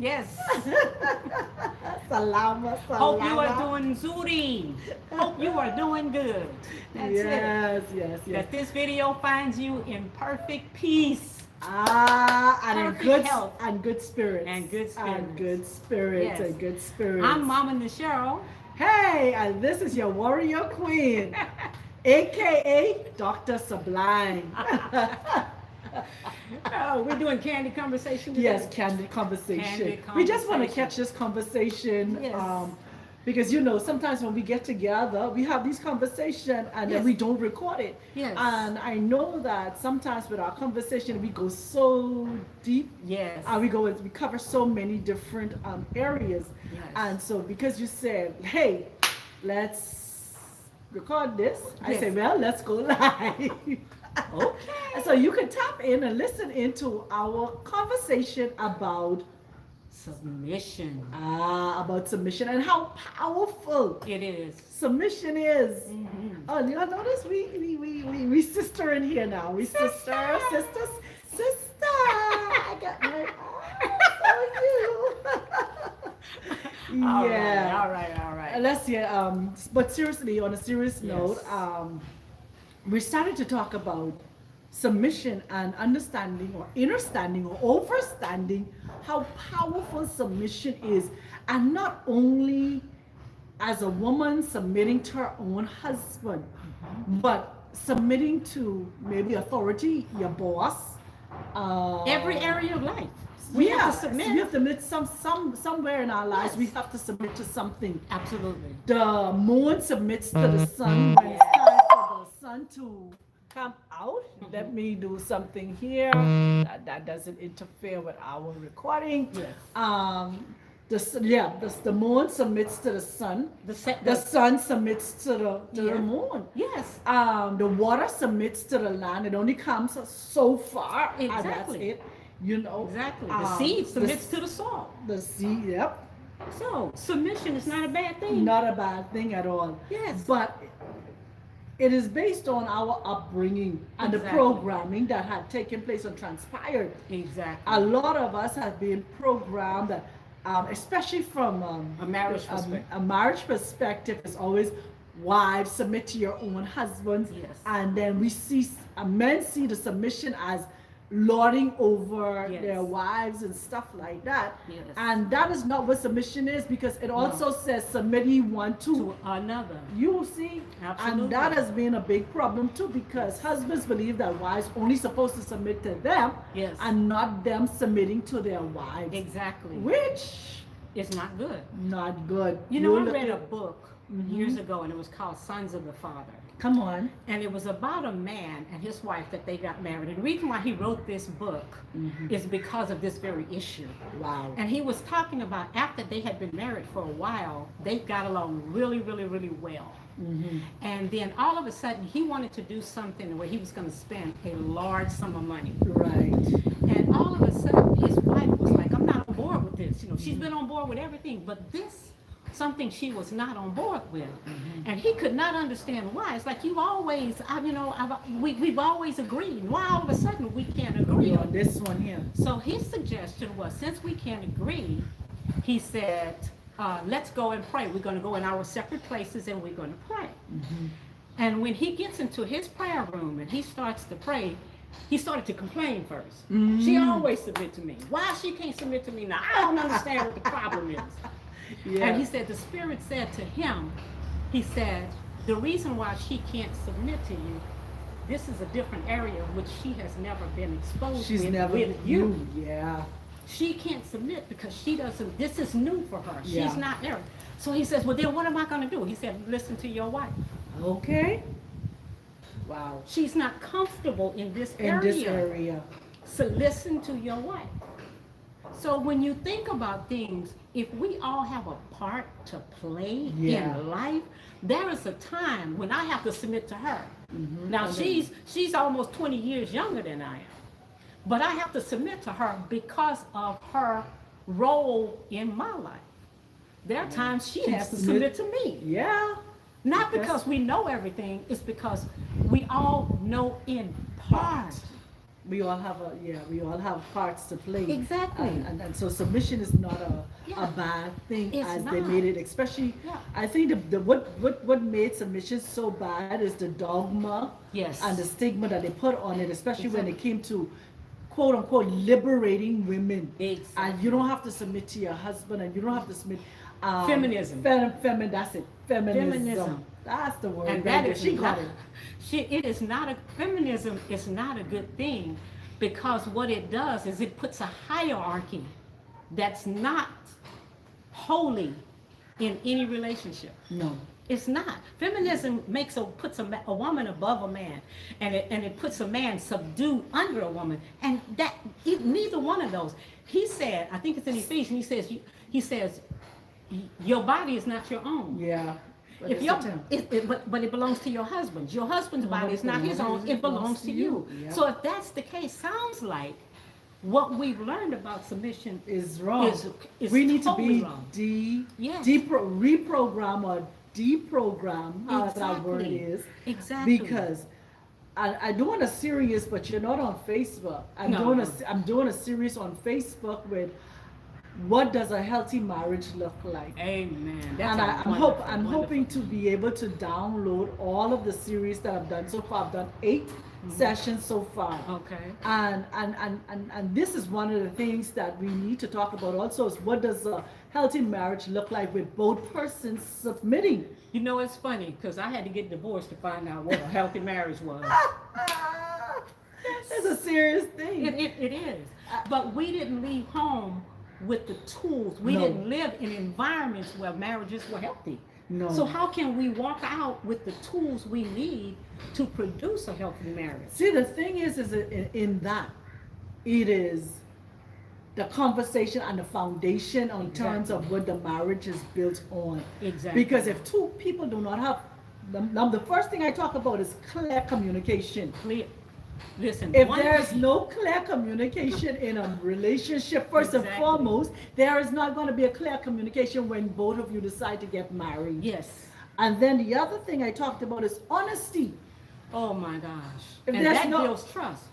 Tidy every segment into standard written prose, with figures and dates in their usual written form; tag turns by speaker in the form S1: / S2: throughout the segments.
S1: Yes.
S2: Salama,
S1: Hope you are
S2: salama.
S1: doing zuri. Hope you are doing good. That's it.
S2: Yes, yes, yes.
S1: That this video finds you in perfect peace,
S2: And in
S1: perfect health,
S2: good spirits.
S1: and good
S2: And
S1: spirits.
S2: good spirits
S1: Yes.
S2: and good spirits.
S1: I'm Mama Cheryl.
S2: Hey, and this is your warrior queen, aka Dr. Sublime.
S1: We're doing candy conversation today.
S2: Yes, candid conversation.
S1: Candid
S2: We just want to
S1: conversation.
S2: catch this conversation.
S1: Yes.
S2: Because sometimes when we get together, we have these conversations and then
S1: Yes.
S2: we don't record it.
S1: Yes.
S2: And I know that sometimes with our conversation, we go so deep.
S1: Yes.
S2: And we cover so many different areas.
S1: Yes.
S2: And so because you said, hey, let's record this, I
S1: Yes.
S2: say, well, let's go live.
S1: Okay.
S2: And so you can tap in and listen into our conversation about submission and how powerful
S1: It is.
S2: submission is.
S1: Mhm.
S2: Oh, you notice we sister in here now. We sister. I got my arms on you. Yeah.
S1: All right.
S2: Let's see. But seriously, on a serious
S1: Yes.
S2: note, we started to talk about submission and understanding or understanding or overstanding how powerful submission is, and not only as a woman submitting to her own husband, but submitting to maybe authority, your boss,
S1: Every area of life. We have to submit.
S2: We have to submit somewhere in our lives.
S1: Yes.
S2: We have to submit to something.
S1: Absolutely.
S2: The moon submits to the sun when it's time for the sun to come out. Let me do something here that doesn't interfere with our recording.
S1: Yes.
S2: The moon submits to the sun. The sun submits to the moon.
S1: Yes.
S2: The water submits to the land. It only comes so far, and that's
S1: Exactly.
S2: it.
S1: Exactly. The seed submits to the soil.
S2: The seed. Yep.
S1: So submission is not a bad thing.
S2: Not a bad thing at all.
S1: Yes.
S2: But it is based on our upbringing and the
S1: Exactly.
S2: programming that had taken place and transpired.
S1: Exactly.
S2: A lot of us have been programmed that, especially from
S1: A marriage perspective.
S2: a marriage perspective, is always wives submit to your own husbands.
S1: Yes.
S2: And then we see men see the submission as lording over
S1: Yes.
S2: their wives and stuff like that.
S1: Yes.
S2: And that is not what submission is, because it also says submit one
S1: To another.
S2: you see.
S1: Absolutely.
S2: And that has been a big problem too, because husbands believe that wives only supposed to submit to them.
S1: Yes.
S2: And not them submitting to their wives.
S1: Exactly.
S2: Which
S1: It's not good.
S2: not good.
S1: You know, I
S2: You're
S1: read a
S2: looking-
S1: book years ago, and it was called Sons of the Father.
S2: Come on.
S1: And it was about a man and his wife that they got married. And the reason why he wrote this book is because of this very issue.
S2: Wow.
S1: And he was talking about after they had been married for a while, they got along really, really, really well. And then all of a sudden, he wanted to do something where he was going to spend a large sum of money.
S2: Right.
S1: And all of a sudden, his wife was like, I'm not on board with this. You know, she's been on board with everything, but this, something she was not on board with. And he could not understand why. It's like, you always, we've always agreed. Why all of a sudden we can't agree
S2: On
S1: on
S2: this one here.
S1: So his suggestion was, since we can't agree, he said, let's go and pray. We're going to go in our separate places and we're going to pray. And when he gets into his prayer room and he starts to pray, he started to complain first. She always submit to me. Why she can't submit to me now? I don't understand what the problem is.
S2: Yeah.
S1: And he said, the Spirit said to him, he said, the reason why she can't submit to you, this is a different area which she has never been exposed
S2: She's
S1: with,
S2: never
S1: with you.
S2: Yeah.
S1: She can't submit because she doesn't, this is new for her.
S2: Yeah.
S1: She's not there. So he says, well, then what am I going to do? He said, listen to your wife.
S2: Okay. Wow.
S1: She's not comfortable in this
S2: In
S1: area.
S2: this area.
S1: So listen to your wife. So when you think about things, if we all have a part to play
S2: Yeah.
S1: in life, there is a time when I have to submit to her. Now
S2: Okay.
S1: she's almost 20 years younger than I am. But I have to submit to her because of her role in my life. There are times she has to submit to me.
S2: Yeah.
S1: Not
S2: Because-
S1: because we know everything, it's because we all know in part.
S2: We all have we all have parts to play.
S1: Exactly.
S2: And so submission is not a
S1: Yeah.
S2: bad thing
S1: It's
S2: as they
S1: not.
S2: made it, especially,
S1: Yeah.
S2: I think what made submission so bad is the dogma
S1: Yes.
S2: and the stigma that they put on it, especially when it
S1: Exactly.
S2: came to quote unquote liberating women.
S1: Exactly.
S2: And you don't have to submit to your husband, and you don't have to submit.
S1: Feminism.
S2: That's it. Feminism.
S1: Feminism.
S2: That's the word.
S1: And
S2: right
S1: that
S2: there.
S1: is
S2: She
S1: not,
S2: got it.
S1: it is not feminism is not a good thing, because what it does is it puts a hierarchy that's not holy in any relationship.
S2: No.
S1: It's not. Feminism puts a woman above a man, and it puts a man subdued under a woman, and neither one of those. He said, I think it's in Ephesians. He says, your body is not your own.
S2: Yeah. But
S1: If
S2: it's
S1: your,
S2: a temp.
S1: but it belongs to your husband. Your husband's body is not his own. It belongs to you.
S2: Yeah.
S1: So if that's the case, sounds like what we've learned about submission
S2: Is wrong.
S1: is
S2: We need to
S1: totally
S2: be
S1: wrong. Yes.
S2: reprogram or deprogram, how that word
S1: Exactly.
S2: is.
S1: Exactly.
S2: Because I'm doing a series, but you're not on Facebook. I'm
S1: No.
S2: doing a series on Facebook with what does a healthy marriage look like.
S1: Amen. That's
S2: And
S1: a
S2: I'm
S1: wonderful,
S2: I'm hoping to be able to download all of the series that I've done so far. I've done 8 sessions so far.
S1: Okay.
S2: And this is one of the things that we need to talk about also, is what does a healthy marriage look like with both persons submitting.
S1: You know, it's funny because I had to get divorced to find out what a healthy marriage was.
S2: It's a serious thing.
S1: It is. But we didn't leave home with the tools. We
S2: No.
S1: didn't live in environments where marriages were healthy.
S2: No.
S1: So how can we walk out with the tools we need to produce a healthy marriage?
S2: See, the thing is in that, it is the conversation and the foundation on terms of what the marriage is built on.
S1: Exactly.
S2: Because if two people do not have, the first thing I talk about is clear communication.
S1: Clear. Listen,
S2: If
S1: one
S2: there is
S1: thing-
S2: no clear communication in a relationship, first and
S1: Exactly.
S2: foremost, there is not going to be a clear communication when both of you decide to get married.
S1: Yes.
S2: And then the other thing I talked about is honesty.
S1: Oh my gosh.
S2: If
S1: And
S2: there's
S1: that
S2: no-
S1: builds trust.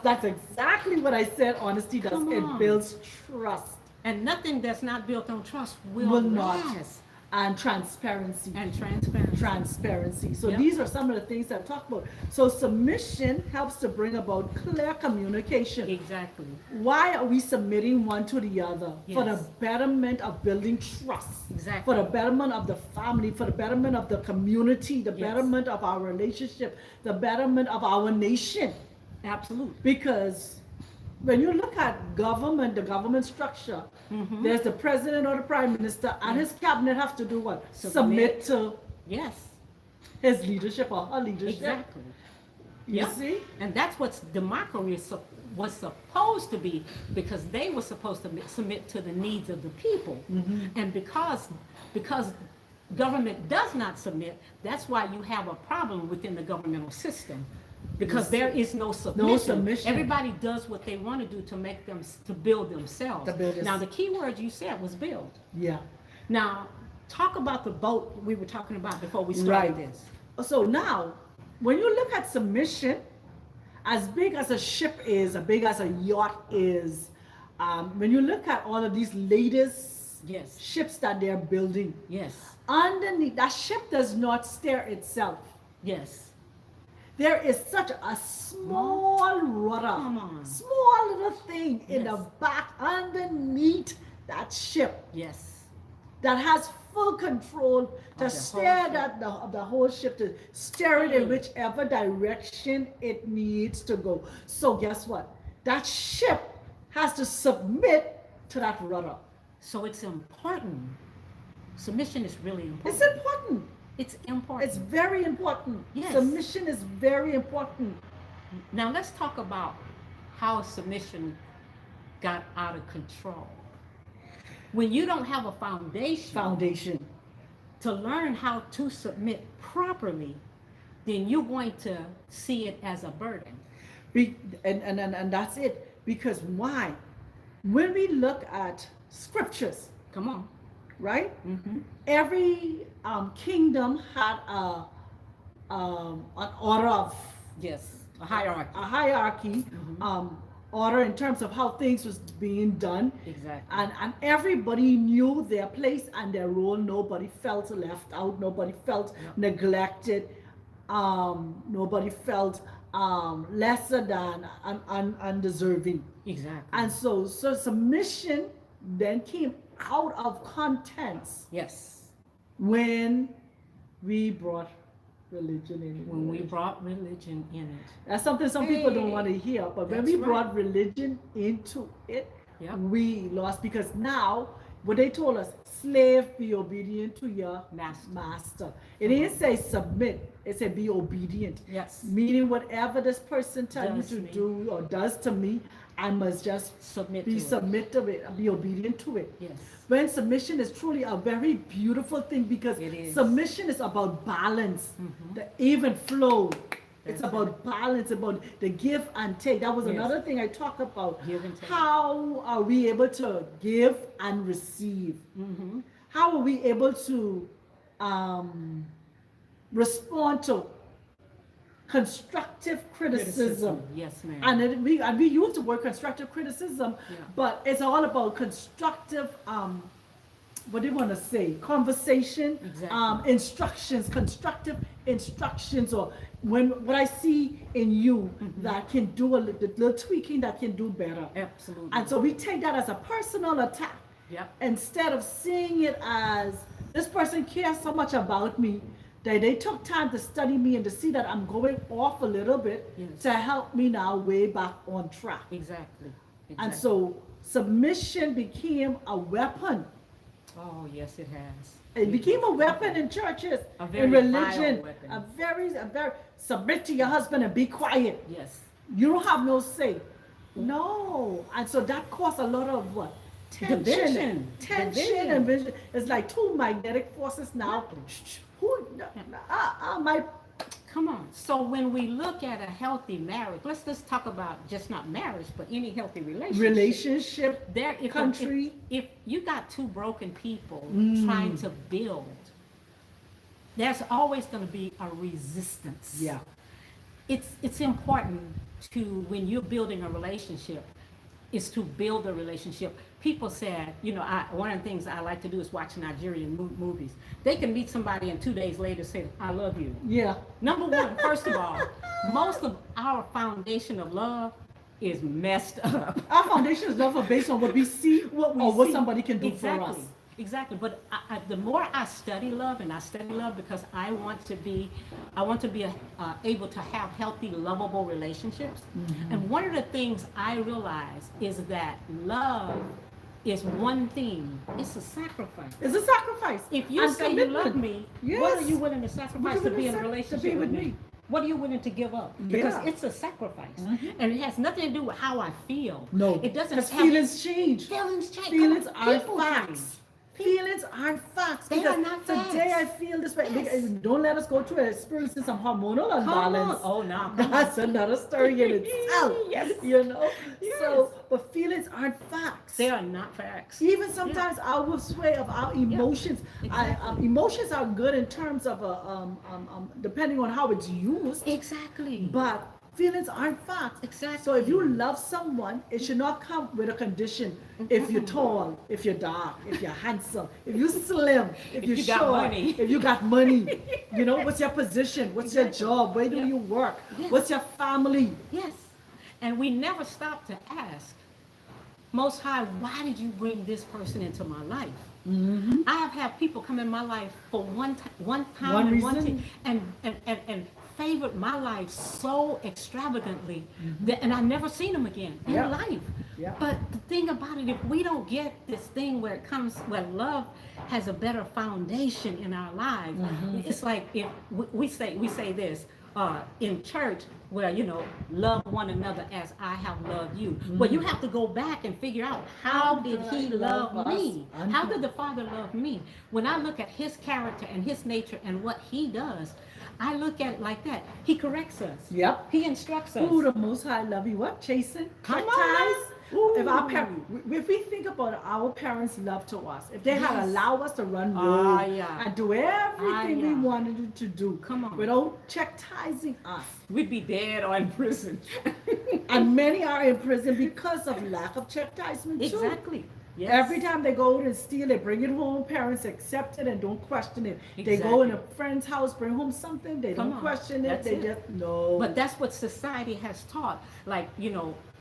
S2: That's exactly what I said. Honesty does.
S1: Come
S2: It
S1: on.
S2: builds trust
S1: And nothing that's not built on trust will
S2: Will not.
S1: last.
S2: and transparency.
S1: And transparency.
S2: Transparency. So
S1: Yep.
S2: these are some of the things I've talked about. So submission helps to bring about clear communication.
S1: Exactly.
S2: Why are we submitting one to the other? For the
S1: Yes.
S2: betterment of building trust.
S1: Exactly.
S2: For the betterment of the family, for the betterment of the community, the
S1: Yes.
S2: betterment of our relationship, the betterment of our nation.
S1: Absolutely.
S2: Because when you look at government, the government structure,
S1: Mhm.
S2: there's the president or the prime minister, and his cabinet have to do what?
S1: Submit.
S2: Submit to
S1: Yes.
S2: his leadership or her leadership.
S1: Exactly.
S2: You
S1: Yeah.
S2: see?
S1: And that's what democracy was supposed to be, because they were supposed to submit to the needs of the people.
S2: Mm-hmm.
S1: And because government does not submit, that's why you have a problem within the governmental system. Because
S2: Yes.
S1: there is no submission.
S2: submission.
S1: Everybody does what they want to do to make them, to build themselves.
S2: To build
S1: Now,
S2: this-
S1: the key word you said was build.
S2: Yeah.
S1: Now, talk about the boat we were talking about before we started
S2: Right.
S1: this.
S2: So now, when you look at submission, as big as a ship is, as big as a yacht is, when you look at all of these latest
S1: Yes.
S2: ships that they're building,
S1: Yes.
S2: underneath, that ship does not steer itself.
S1: Yes.
S2: There is such a small rudder,
S1: Come on.
S2: small little thing in
S1: Yes.
S2: the back underneath that ship
S1: Yes.
S2: that has full control
S1: the
S2: to
S1: whole
S2: steer
S1: ship.
S2: the whole ship, to steer it in
S1: Mm.
S2: whichever direction it needs to go. So guess what? That ship has to submit to that rudder.
S1: So it's important. Submission is really
S2: It's
S1: important.
S2: important.
S1: It's important.
S2: It's very important.
S1: Yes.
S2: Submission is very important.
S1: Now let's talk about how submission got out of control. When you don't have a foundation to learn how to submit properly, then you're going to see it as a burden.
S2: And that's it. Because why? When we look at scriptures,
S1: Come on.
S2: right?
S1: Mm-hmm.
S2: Every kingdom had an order of
S1: Yes. A hierarchy.
S2: a hierarchy, order in terms of how things was being done.
S1: Exactly.
S2: And everybody knew their place and their role. Nobody felt left out. Nobody felt neglected. Nobody felt lesser than undeserving.
S1: Exactly.
S2: And so submission then came out of contents
S1: Yes.
S2: when we brought religion in.
S1: When we brought religion in it.
S2: That's something some people don't
S1: Hey,
S2: want to hear, but when
S1: that's
S2: we
S1: right.
S2: brought religion into it,
S1: Yep.
S2: we lost, because now what they told us, slave, be obedient to your
S1: Master.
S2: It didn't say submit, it said be obedient.
S1: Yes.
S2: Meaning whatever this person tells
S1: Does
S2: you
S1: me.
S2: to do or does to me, I must just
S1: Submit
S2: be
S1: to it.
S2: submit to it, be obedient to it.
S1: Yes.
S2: When submission is truly a very beautiful thing, because
S1: It is.
S2: submission is about balance,
S1: Mhm.
S2: the even flow. It's
S1: That's
S2: about balance, about the give and take. That was
S1: Yes.
S2: another thing I talk about.
S1: Give and take.
S2: How are we able to give and receive?
S1: Mm-hmm.
S2: How are we able to respond to constructive criticism?
S1: Yes, ma'am.
S2: And we use the word constructive criticism,
S1: Yeah.
S2: but it's all about constructive, what do you want to say? Conversation,
S1: Exactly.
S2: instructions, constructive instructions, or what I see in you that can do a little tweaking that can do better.
S1: Absolutely.
S2: And so we take that as a personal attack,
S1: Yep.
S2: instead of seeing it as this person cares so much about me that they took time to study me and to see that I'm going off a little bit
S1: Yes.
S2: to help me now way back on track.
S1: Exactly.
S2: And
S1: Exactly.
S2: so submission became a weapon.
S1: Oh, yes, it has.
S2: It became a weapon in churches,
S1: A very
S2: in religion.
S1: vile weapon.
S2: A very submit to your husband and be quiet.
S1: Yes.
S2: You don't have no say. No. And so that caused a lot of what? Tension.
S1: Division.
S2: Tension
S1: Division.
S2: and vision. It's like two magnetic forces now. Who, my,
S1: Come on. So when we look at a healthy marriage, let's just talk about just not marriage, but any healthy
S2: relationship,
S1: There,
S2: country.
S1: If you got two broken people
S2: Mm.
S1: trying to build, there's always going to be a resistance.
S2: Yeah.
S1: It's important to, when you're building a relationship, is to build a relationship. People said, one of the things I like to do is watch Nigerian movies. They can meet somebody and 2 days later say, I love you.
S2: Yeah.
S1: Number one, first of all, most of our foundation of love is messed up.
S2: Our foundation is never based on what we see or what somebody can do for us.
S1: Exactly. But the more I study love, and I study love because I want to be able to have healthy, lovable relationships.
S2: Mm-hmm.
S1: And one of the things I realize is that love is one thing. It's a sacrifice.
S2: It's a sacrifice.
S1: If you
S2: And
S1: say you
S2: commitment.
S1: love me,
S2: Yes.
S1: what are you willing to sacrifice to
S2: willing
S1: be
S2: to
S1: in a
S2: to be
S1: relationship
S2: with
S1: with
S2: me?
S1: me? What are you willing to give up? Because
S2: Yeah.
S1: it's a sacrifice.
S2: Mhm.
S1: And it has nothing to do with how I feel.
S2: No.
S1: It doesn't
S2: Because
S1: have
S2: feelings change.
S1: feelings change.
S2: Feelings
S1: Come on,
S2: are
S1: people
S2: facts.
S1: change.
S2: Feelings are facts.
S1: They
S2: Because
S1: are not
S2: today I
S1: facts.
S2: feel this way.
S1: Yes.
S2: Don't let us go through experiencing some hormonal imbalance.
S1: Oh, no. Come on.
S2: That's another story in itself.
S1: Yes. Yes.
S2: So, but feelings aren't facts.
S1: They are not facts.
S2: Even sometimes our sway of our emotions.
S1: exactly.
S2: Emotions are good in terms of depending on how it's used.
S1: Exactly.
S2: But feelings aren't facts.
S1: Exactly.
S2: So if you love someone, it should not come with a condition. If you're tall, if you're dark, if you're handsome, if you're slim, if you're
S1: you got
S2: short,
S1: money.
S2: if you got money. What's your position? What's your
S1: Exactly.
S2: job? Where do
S1: Yeah.
S2: you work?
S1: Yeah.
S2: What's your family?
S1: Yes. And we never stop to ask, Most High, why did you bring this person into my life?
S2: Mm-hmm.
S1: I have had people come in my life for one time
S2: One
S1: and one
S2: reason?
S1: thing, and favored my life so extravagantly that, and I never seen them again in
S2: Yeah.
S1: life.
S2: Yeah.
S1: But the thing about it, if we don't get this thing where love has a better foundation in our lives, it's like if we say this in church, where love one another as I have loved you. Well, you have to go back and figure out, how did he love me? How did the Father love me? When I look at his character and his nature and what he does, I look at it like that. He corrects us.
S2: Yep.
S1: He instructs us.
S2: Who the Most High love you? What? Chasing?
S1: Come on
S2: Chastise? If our
S1: Ooh.
S2: if we think about our parents' love to us, if they had
S1: Yes.
S2: allowed us to run
S1: Ah,
S2: road
S1: yeah.
S2: and do everything we
S1: yeah.
S2: wanted to do,
S1: Come on.
S2: without chastising us,
S1: We'd be dead or in prison.
S2: and many are in prison because of lack of chastisement too.
S1: Exactly. Yes.
S2: Every time they go out and steal, they bring it home. Parents accept it and don't question it. They go in a friend's house, bring home something. They
S1: Come
S2: don't
S1: on.
S2: question it.
S1: That's
S2: They
S1: it.
S2: just no.
S1: But that's what society has taught. Like,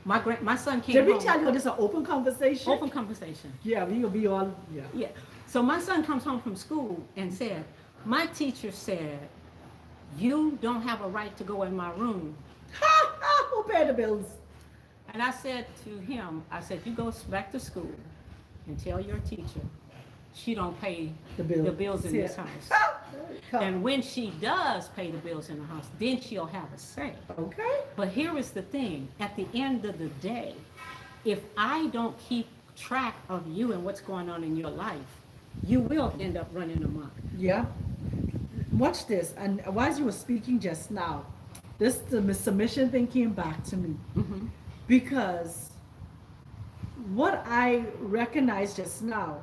S1: my son came
S2: Did we
S1: home.
S2: tell you this is an open conversation?
S1: Open conversation.
S2: Yeah, we will be all yeah.
S1: Yeah. So my son comes home from school and said, my teacher said, you don't have a right to go in my room.
S2: Ha ha! Who paid the bills?
S1: And I said to him, I said, you go back to school and tell your teacher she don't pay
S2: The bill.
S1: the bills in this
S2: Yeah.
S1: house.
S2: Come.
S1: And when she does pay the bills in the house, then she'll have a say.
S2: Okay.
S1: But here is the thing, at the end of the day, if I don't keep track of you and what's going on in your life, you will end up running amok.
S2: Yeah. Watch this. And while you were speaking just now, the submission thing came back to me.
S1: Mm-hmm.
S2: Because what I recognized just now,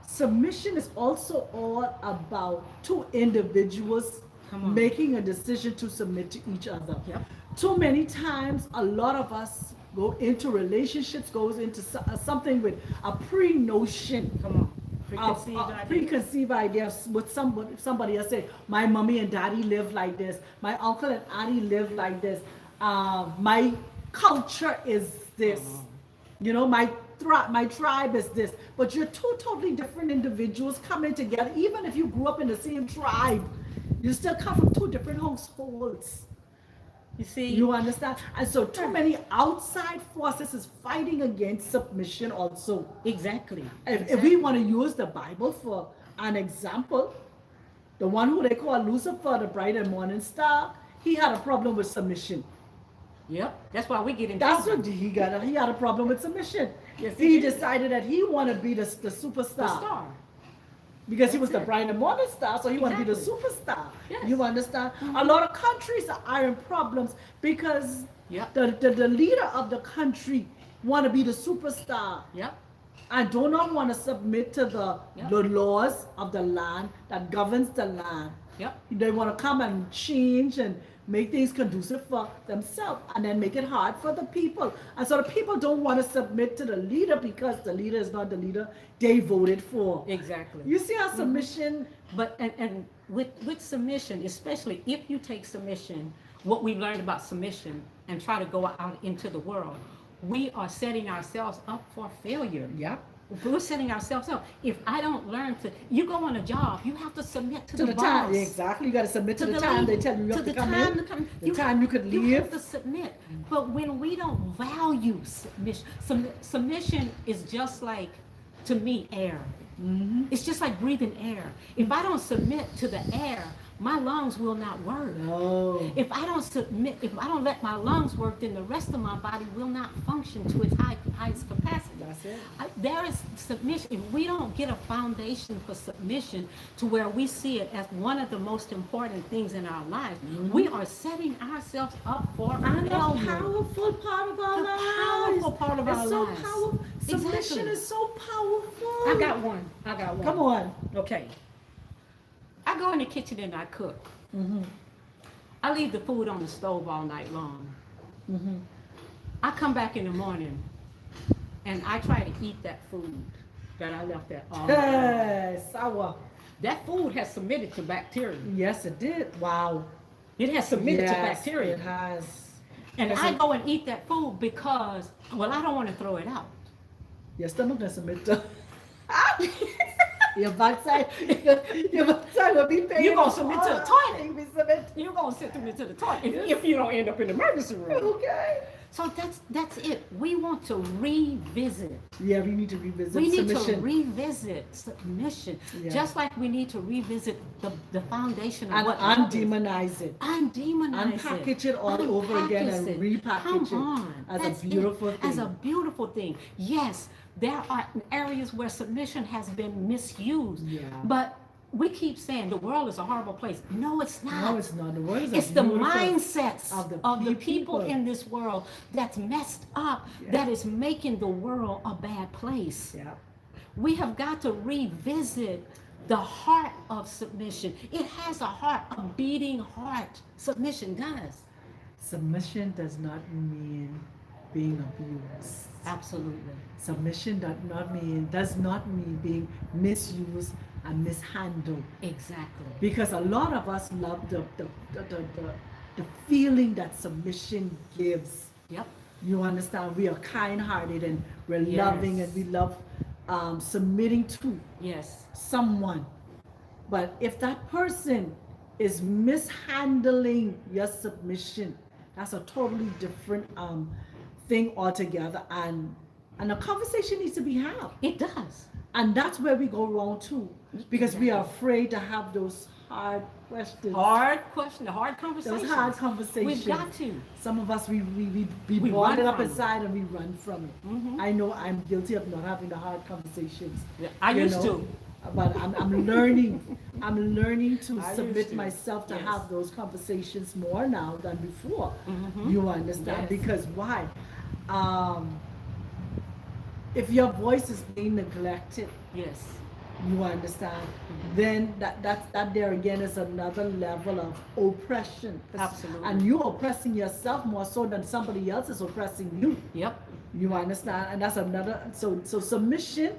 S2: submission is also all about two individuals
S1: Come on.
S2: making a decision to submit to each other.
S1: Yep.
S2: Too many times, a lot of us go into relationships, goes into something with a pre-notion.
S1: Come on.
S2: Of
S1: Preconceived idea.
S2: preconceived ideas with somebody else said, my mommy and daddy live like this, my uncle and auntie live like this, my culture is this, my tribe is this, but you're two totally different individuals coming together. Even if you grew up in the same tribe, you still come from two different households.
S1: You see,
S2: You understand? And so too many outside forces is fighting against submission also.
S1: exactly.
S2: If we want to use the Bible for an example, the one who they call Lucifer, the bright and morning star, he had a problem with submission.
S1: Yep. That's why we get in
S2: That's
S1: trouble.
S2: what he got. He had a problem with submission.
S1: Yes,
S2: he
S1: he did.
S2: decided that he wanted to be the superstar.
S1: The star.
S2: Because he was the
S1: That's it.
S2: bright and morning star, so he wanted to be the
S1: Exactly.
S2: superstar.
S1: Yes.
S2: You understand? A lot of countries are in problems because
S1: Yep.
S2: the leader of the country want to be the superstar.
S1: Yep.
S2: I do not want to submit to the
S1: Yep.
S2: laws of the land that governs the land.
S1: Yep.
S2: They want to come and change and make things conducive for themselves and then make it hard for the people. And so the people don't want to submit to the leader because the leader is not the leader they voted for.
S1: Exactly.
S2: You see how submission,
S1: But and with submission, especially if you take submission, what we've learned about submission and try to go out into the world, we are setting ourselves up for failure.
S2: yeah,
S1: We're setting ourselves up. If I don't learn to, you go on a job, you have to submit to
S2: to the
S1: boss.
S2: time. Exactly. You got to submit to the time
S1: leader,
S2: they tell you you have to come in. The
S1: You
S2: time you could
S1: You have
S2: leave.
S1: to submit. But when we don't value submission, submission is just like, to me, air.
S2: Mm-hmm.
S1: It's just like breathing air. If I don't submit to the air, my lungs will not work.
S2: No.
S1: If I don't submit, if I don't let my lungs work, then the rest of my body will not function to its highest capacity.
S2: That's it.
S1: There is submission. If we don't get a foundation for submission to where we see it as one of the most important things in our lives, we are setting ourselves up for
S2: And a
S1: failure.
S2: powerful part of our
S1: A
S2: lives.
S1: powerful part of
S2: It's
S1: our
S2: so
S1: lives.
S2: powerful. Submission
S1: Exactly.
S2: is so powerful.
S1: I got one.
S2: Come on.
S1: Okay. I go in the kitchen and I cook.
S2: Mm-hmm.
S1: I leave the food on the stove all night long.
S2: Mm-hmm.
S1: I come back in the morning and I try to eat that food that I left there all night long.
S2: Hey, sour.
S1: That food has submitted to bacteria.
S2: Yes, it did. Wow.
S1: It has submitted to
S2: Yes,
S1: bacteria.
S2: it has.
S1: And
S2: Yes,
S1: I
S2: it-
S1: go and eat that food because, well, I don't want to throw it out.
S2: Your stomach gonna submit to. Your backside, your backside will be paying.
S1: You gonna submit to the toilet.
S2: You be submit.
S1: You're going to sit to the toilet if you don't end up in the emergency room.
S2: Okay.
S1: So that's it. We want to revisit.
S2: Yeah, we need to revisit
S1: We need
S2: submission.
S1: to revisit submission,
S2: Yeah.
S1: just like we need to revisit the foundation of
S2: And
S1: what love is.
S2: undemonize it.
S1: Undemonize
S2: Unpackage it all over again and
S1: Unpackage
S2: repackage
S1: Come
S2: it
S1: on.
S2: as a
S1: That's it.
S2: beautiful
S1: As
S2: thing.
S1: a beautiful thing. Yes, there are areas where submission has been misused.
S2: Yeah.
S1: But we keep saying the world is a horrible place. No, it's not.
S2: No, it's not. The word is
S1: It's
S2: a
S1: the
S2: beautiful
S1: mindsets
S2: of
S1: the
S2: the
S1: people
S2: people.
S1: in this world that's messed up,
S2: Yeah.
S1: that is making the world a bad place.
S2: Yeah.
S1: We have got to revisit the heart of submission. It has a heart, a beating heart. Submission does.
S2: Submission does not mean being abused.
S1: Absolutely.
S2: Submission does not mean being misused and mishandled.
S1: Exactly.
S2: Because a lot of us love the feeling that submission gives.
S1: Yep.
S2: You understand? We are kind-hearted and we're
S1: Yes.
S2: loving and we love submitting to
S1: Yes.
S2: someone. But if that person is mishandling your submission, that's a totally different thing altogether. And a conversation needs to be had.
S1: It does.
S2: And that's where we go wrong too, because we are afraid to have those hard questions.
S1: Hard question, the hard conversation.
S2: Those hard conversations.
S1: We've got to.
S2: Some of us, we
S1: We
S2: ball
S1: run
S2: it up
S1: from it.
S2: inside and we run from it.
S1: Mhm.
S2: I know I'm guilty of not having the hard conversations.
S1: Yeah, I
S2: you
S1: used
S2: know,
S1: to.
S2: But I'm learning. I'm learning to
S1: I used
S2: submit
S1: to.
S2: myself to
S1: Yes.
S2: have those conversations more now than before.
S1: Mhm.
S2: You understand?
S1: Yes.
S2: Because why? If your voice is being neglected,
S1: Yes.
S2: you understand, then that there again is another level of oppression.
S1: Absolutely.
S2: And you oppressing yourself more so than somebody else is oppressing you.
S1: Yep.
S2: You understand? And that's another, so submission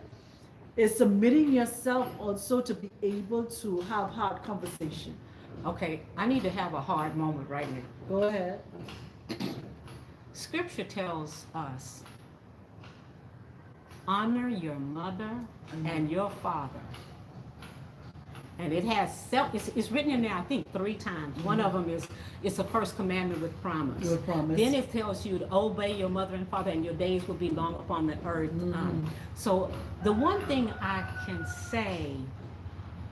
S2: is submitting yourself also to be able to have hard conversation.
S1: Okay, I need to have a hard moment right now.
S2: Go ahead.
S1: Scripture tells us, honor your mother and your father. And it has it's written in there, I think, 3 times. One of them is, it's a first commandment with promise.
S2: With promise.
S1: Then it tells you to obey your mother and father, and your days will be long upon the earth. So the one thing I can say,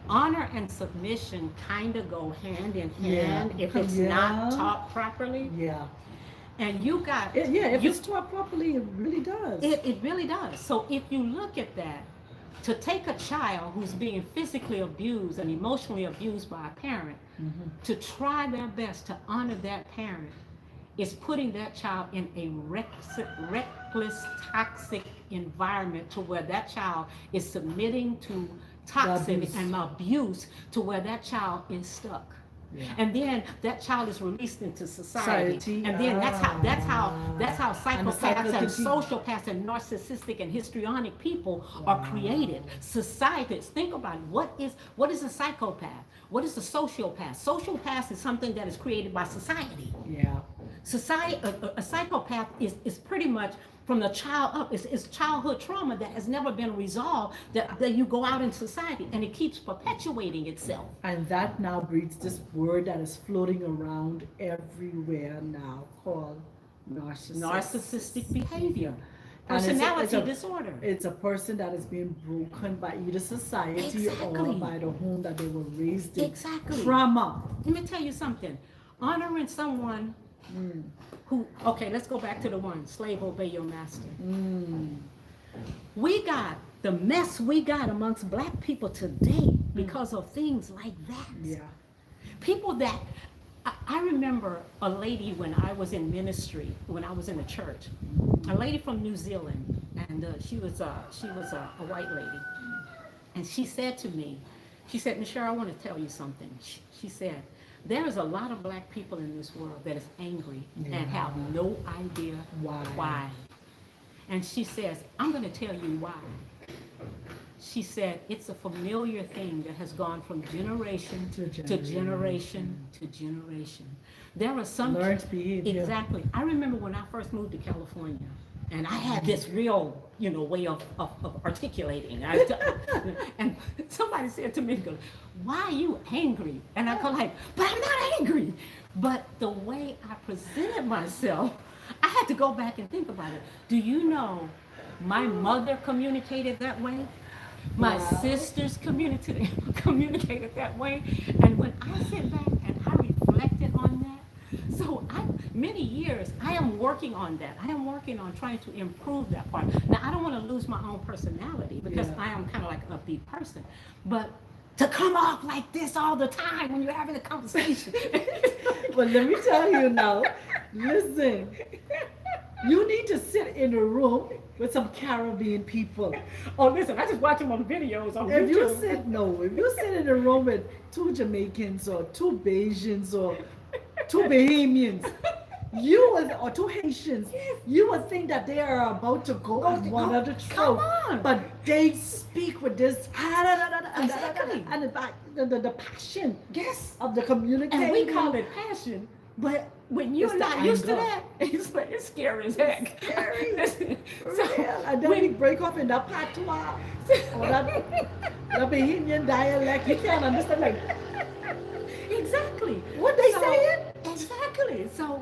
S1: honor and submission kind of go hand in hand if it's not
S2: Yeah.
S1: taught properly.
S2: Yeah.
S1: And you got
S2: If
S1: you-
S2: it's taught properly, it really does.
S1: it really does. So if you look at that, to take a child who's being physically abused and emotionally abused by a parent, to try their best to honor that parent is putting that child in a reckless, toxic environment to where that child is submitting to toxic
S2: abuse.
S1: and abuse to where that child is stuck.
S2: Yeah.
S1: And then that child is released into society.
S2: Society,
S1: And then that's how
S2: and the
S1: psychopaths
S2: cycle
S1: and
S2: continues.
S1: sociopaths and narcissistic and histrionic people are created. Societies, think about it. What is a psychopath? What is a sociopath? Sociopath is something that is created by society.
S2: Yeah.
S1: Society, a psychopath is pretty much from the child up. It's childhood trauma that has never been resolved. That you go out in society and it keeps perpetuating itself.
S2: And that now breeds this word that is floating around everywhere now called narcissism.
S1: Narcissistic behavior,
S2: And
S1: personality
S2: it's a-
S1: disorder.
S2: It's a person that is being broken by either society or
S1: Exactly.
S2: by the home that they were raised in.
S1: Exactly.
S2: Trauma.
S1: Let me tell you something. Honoring someone who, okay, let's go back to the one, slave obey your master. We got the mess we got amongst black people today because of things like that.
S2: Yeah.
S1: People that, I remember a lady when I was in ministry, when I was in the church, a lady from New Zealand, and she was a white lady. And she said to me, she said, Michelle, I want to tell you something. She said, there is a lot of black people in this world that is angry and have no idea why. And she says, I'm going to tell you why. She said, it's a familiar thing that has gone from generation to generation to generation. There are some
S2: Learned behavior.
S1: Exactly. I remember when I first moved to California, and I had this real, way of articulating. And somebody said to me, why are you angry? And I go like, but I'm not angry. But the way I presented myself, I had to go back and think about it. Do you know my mother communicated that way? My sisters communicated that way. And when I sit back and I reflected on that, so many years, I am working on that. I am working on trying to improve that part. Now, I don't want to lose my own personality because I am kind of like an upbeat person. But to come off like this all the time when you're having a conversation.
S2: But let me tell you now, listen, you need to sit in a room with some Caribbean people.
S1: Oh, listen, I just watch them on videos on
S2: If you
S1: YouTube.
S2: sit in a room with two Jamaicans or two Bajans or two Bahamians, or two Haitians, you would think that they are about to go on one of the
S1: Come
S2: throat.
S1: on.
S2: But they speak with this
S1: Exactly.
S2: and the passion
S1: Yes.
S2: of the communication.
S1: And we call it passion, but when you're
S2: It's the
S1: not used to
S2: anger.
S1: that, it's scary as heck.
S2: Scary.
S1: Listen,
S2: For
S1: so
S2: real. And then we break off in that patois or that Bahamian dialect. You can't understand like
S1: exactly.
S2: what they
S1: So-
S2: saying.
S1: Exactly. So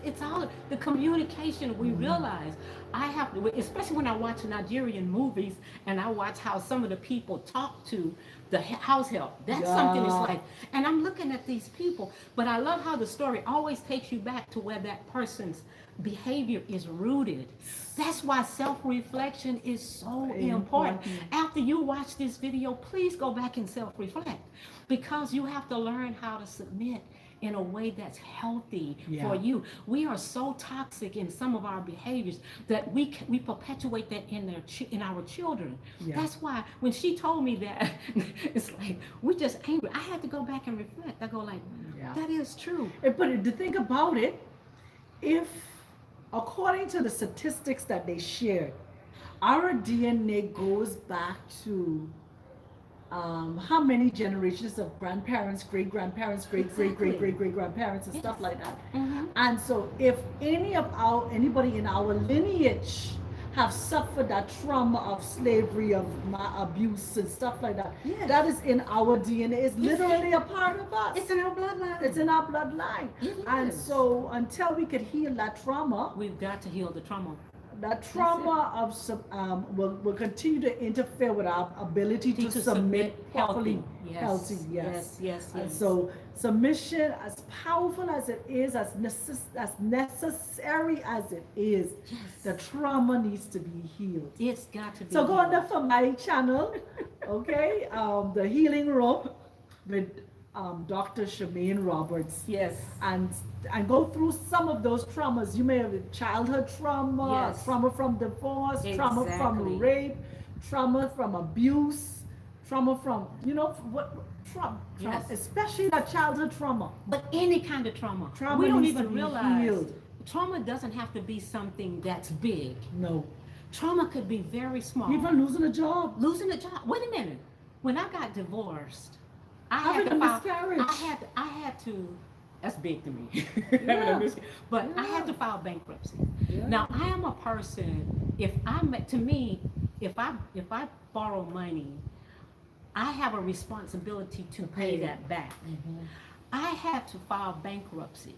S1: it's all the communication. We realize I have to, especially when I watch Nigerian movies and I watch how some of the people talk to the house help. That's something it's
S2: Yeah.
S1: like, and I'm looking at these people, but I love how the story always takes you back to where that person's behavior is rooted. That's why self-reflection is so important. After you watch this video, please go back and self-reflect, because you have to learn how to submit in a way that's healthy
S2: Yeah.
S1: for you. We are so toxic in some of our behaviors that we perpetuate that in our children.
S2: Yeah.
S1: That's why when she told me that, it's like we just angry. I had to go back and reflect. I go like,
S2: Yeah.
S1: that is true.
S2: But to think about it, if according to the statistics that they shared, our DNA goes back to how many generations of grandparents, great grandparents, great grandparents, and stuff like that.
S1: Mhm.
S2: And so, if anybody in our lineage have suffered that trauma of slavery, of abuse and stuff like that,
S1: Yes.
S2: that is in our DNA. It's literally a part of us.
S1: It's in our bloodline.
S2: It's in our bloodline.
S1: It
S2: And
S1: is.
S2: so until we could heal that trauma,
S1: We've got to heal the trauma.
S2: that trauma of will continue to interfere with our ability to submit properly.
S1: Yes.
S2: Healthy,
S1: Yes, yes,
S2: And
S1: yes.
S2: so submission, as powerful as it is, as necessary as it is,
S1: Yes.
S2: the trauma needs to be healed.
S1: It's got to be.
S2: So go on
S1: healed.
S2: there for my channel, okay? The Healing Room with Dr. Shemaine Roberts.
S1: Yes.
S2: And go through some of those traumas. You may have childhood trauma,
S1: Yes.
S2: trauma from divorce, trauma
S1: Exactly.
S2: from rape, trauma from abuse, trauma from trauma,
S1: Yes.
S2: especially that childhood trauma.
S1: But any kind of trauma.
S2: Trauma
S1: we don't
S2: needs to
S1: even
S2: be
S1: realize
S2: healed.
S1: trauma doesn't have to be something that's big.
S2: No,
S1: Trauma could be very small.
S2: even losing a job,
S1: Losing a job. Wait a minute. When I got divorced, I had
S2: having
S1: to
S2: a
S1: file.
S2: miscarriage.
S1: I had to. That's big to me.
S2: Yeah.
S1: But I
S2: Yeah.
S1: had to file bankruptcy.
S2: Yeah.
S1: Now I am a person. If I borrow money, I have a responsibility to pay
S2: pay.
S1: that back.
S2: Mhm.
S1: I had to file bankruptcy.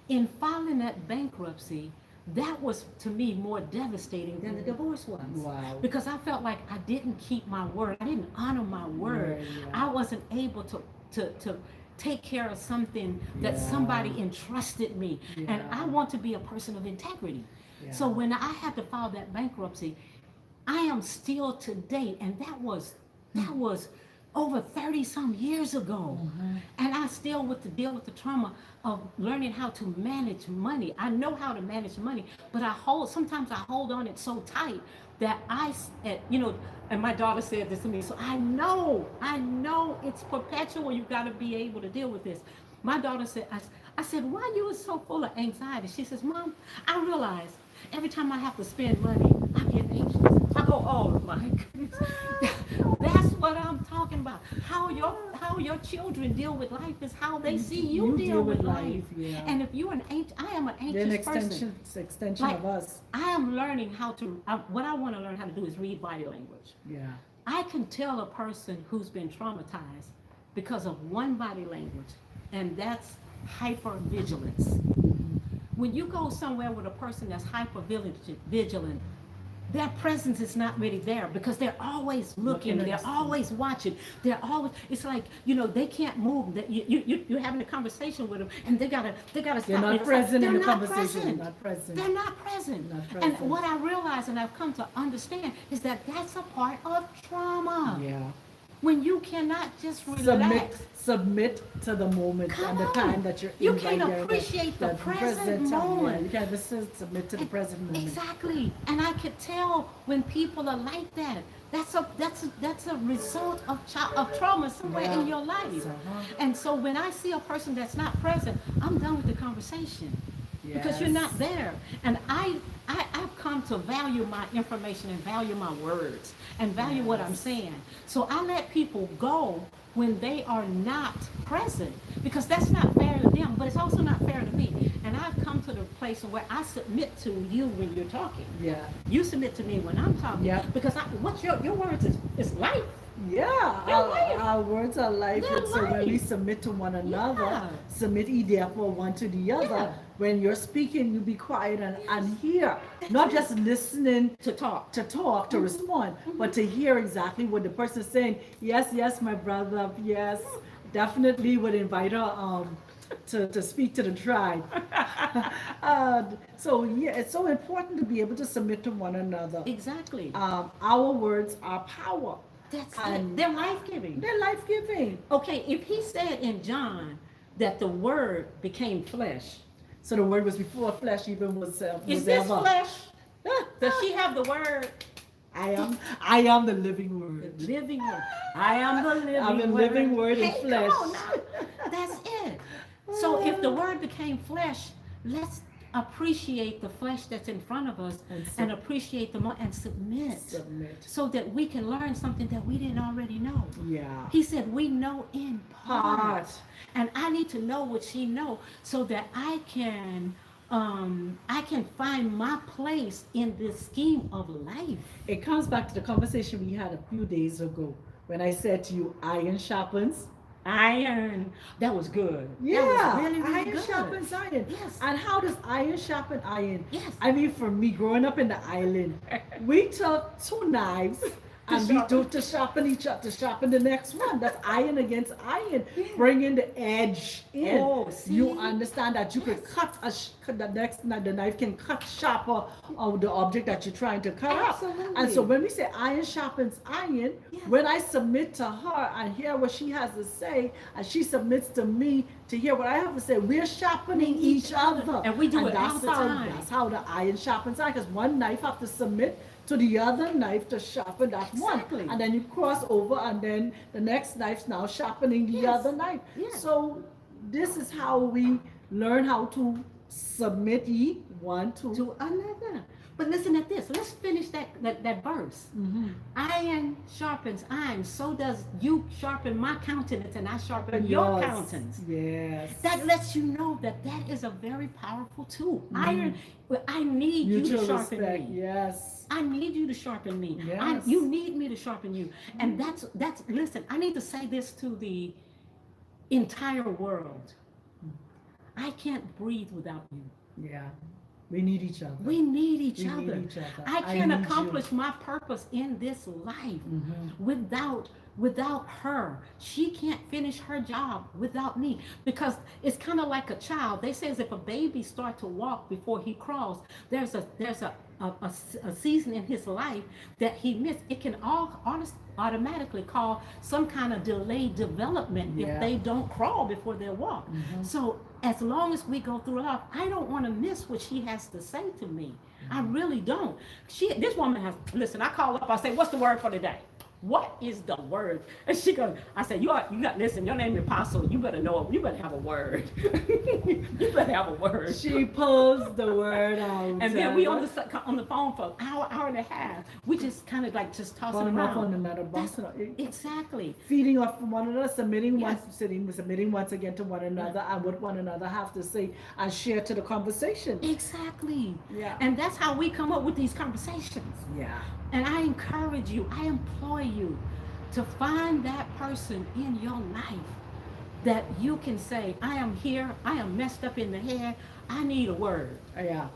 S1: In filing that bankruptcy, that was to me more devastating than the divorce was.
S2: Wow.
S1: Because I felt like I didn't keep my word. I didn't honor my word.
S2: Right, yeah.
S1: I wasn't able to take care of something that
S2: Yeah.
S1: somebody entrusted me. And
S2: Yeah.
S1: I want to be a person of integrity.
S2: Yeah.
S1: So when I had to file that bankruptcy, I am still to date, and that was over 30 some years ago.
S2: Mhm.
S1: And I still deal with the trauma of learning how to manage money. I know how to manage money, but sometimes I hold on it so tight that and my daughter said this to me, so I know it's perpetual. You got to be able to deal with this. My daughter said, I said, why you are so full of anxiety? She says, Mom, I realize every time I have to spend money, I get anxious. I go, oh my goodness. That's what I'm talking about. How your children deal with life is how they see you deal with life.
S2: Yeah.
S1: And if you're I am an
S2: They're an
S1: anxious person.
S2: extension
S1: Like-
S2: of us.
S1: I am learning what I want to learn how to do is read body language.
S2: Yeah.
S1: I can tell a person who's been traumatized because of one body language, and that's hypervigilance. When you go somewhere with a person that's hypervigilant, their presence is not really there because they're always looking,
S2: Looking
S1: they're
S2: at-
S1: always watching, it's like, they can't move. That you're having a conversation with them, and they gotta stop.
S2: They're
S1: And
S2: not
S1: it's
S2: present
S1: like,
S2: in the
S1: they're not
S2: conversation.
S1: present.
S2: Not present.
S1: They're not present.
S2: Not
S1: And
S2: present.
S1: what I realize and I've come to understand is that that's a part of trauma.
S2: Yeah.
S1: When you cannot just relax.
S2: Submit to the moment
S1: Come
S2: and the
S1: on.
S2: time that you're
S1: You
S2: in
S1: can't
S2: right there,
S1: appreciate the present
S2: time. Yeah,
S1: moment.
S2: you can't just submit to the present moment.
S1: Exactly. And I could tell when people are like that. That's a result of trauma somewhere in your life. And so when I see a person that's not present, I'm done with the conversation. Because you're not there. And I've come to value my information and value my words and value what I'm saying. So I let people go when they are not present, because that's not fair to them, but it's also not fair to me. And I've come to the place where I submit to you when you're talking.
S2: Yeah.
S1: You submit to me when I'm talking.
S2: Yeah.
S1: Because what's your words is life.
S2: Yeah, our words are life,
S1: They're
S2: and so when we
S1: life.
S2: submit to one another,
S1: Yeah.
S2: submit ye therefore one to the other.
S1: Yeah.
S2: When you're speaking, you be quiet and hear, not just listening
S1: To talk.
S2: to respond, but to hear exactly what the person is saying. Yes, yes, my brother, yes, definitely would invite her to speak to the tribe. So yeah, it's so important to be able to submit to one another.
S1: Exactly.
S2: Our words are power.
S1: That's
S2: And
S1: it. They're life-giving.
S2: they're life-giving.
S1: Okay, if he said in John that the word became flesh,
S2: So the word was before flesh even was
S1: is this
S2: ever.
S1: flesh? Does she have the word?
S2: I am the living word.
S1: The living word. I am the living
S2: I'm the
S1: word.
S2: living word in
S1: Hey,
S2: flesh.
S1: come on now. That's it. So if the word became flesh, let's appreciate the flesh that's in front of us and appreciate the and submit so that we can learn something that we didn't already know.
S2: Yeah.
S1: He said we know in part.
S2: Part.
S1: And I need to know what she know so that I can find my place in this scheme of life.
S2: It comes back to the conversation we had a few days ago when I said to you, iron sharpens.
S1: Iron. That was good.
S2: Yeah,
S1: That was really, really
S2: iron
S1: good.
S2: sharpens iron.
S1: Yes.
S2: And how does iron sharpen iron?
S1: Yes.
S2: I mean, for me, growing up in the island, we took two knives and we do to sharpen each other, to sharpen the next one. That's iron against iron, bringing the edge in.
S1: Oh, see?
S2: You understand that you could cut the knife can cut sharper of the object that you're trying to cut up.
S1: Absolutely.
S2: And so when we say iron sharpens iron,
S1: Yes.
S2: when I submit to her and hear what she has to say, and she submits to me to hear what I have to say, we're sharpening each other.
S1: And we do it all the time.
S2: That's how the iron sharpens iron, because one knife have to submit to the other knife to sharpen that
S1: Exactly.
S2: one. And then you cross over, and then the next knife's now sharpening the
S1: Yes.
S2: other knife.
S1: Yes.
S2: So this is how we learn how to submit ye one
S1: To another. But listen at this. Let's finish that verse.
S2: Mhm.
S1: Iron sharpens iron. So does you sharpen my countenance and I sharpen your
S2: Yours.
S1: countenance.
S2: Yes.
S1: That lets you know that is a very powerful tool. Iron, I need you
S2: Mutual
S1: to sharpen
S2: respect.
S1: me.
S2: Yes.
S1: I need you to sharpen me.
S2: Yes.
S1: You need me to sharpen you. And that's listen, I need to say this to the entire world. I can't breathe without you.
S2: Yeah. We need each other.
S1: We need each
S2: We
S1: other.
S2: need each other.
S1: I
S2: I
S1: can't
S2: need
S1: accomplish my purpose in this life
S2: Mhm.
S1: without her. She can't finish her job without me, because it's kind of like a child. They say if a baby starts to walk before he crawls, there's a season in his life that he missed. It can automatically cause some kind of delayed development if
S2: Yeah.
S1: they don't crawl before they walk. So as long as we go through life, I don't want to miss what she has to say to me. I really don't. This woman has, listen, I call up, I say, what's the word for today? What is the word? And she goes, I said, you got, listen, your name is Apostle. You better know it. You better have a word. You better have a word.
S2: She pulls the word out.
S1: And then we on the phone for an hour and a half. We just kind of like just tossing
S2: Bouncing off
S1: around.
S2: on another, bouncing off.
S1: Exactly.
S2: Feeding off from one another, submitting
S1: Yes.
S2: submitting once again to one another, and what one another have to say and share to the conversation.
S1: Exactly.
S2: Yeah.
S1: And that's how we come up with these conversations.
S2: Yeah.
S1: And I encourage you, I implore you to find that person in your life that you can say, I am here, I am messed up in the head, I need a word.
S2: Yeah.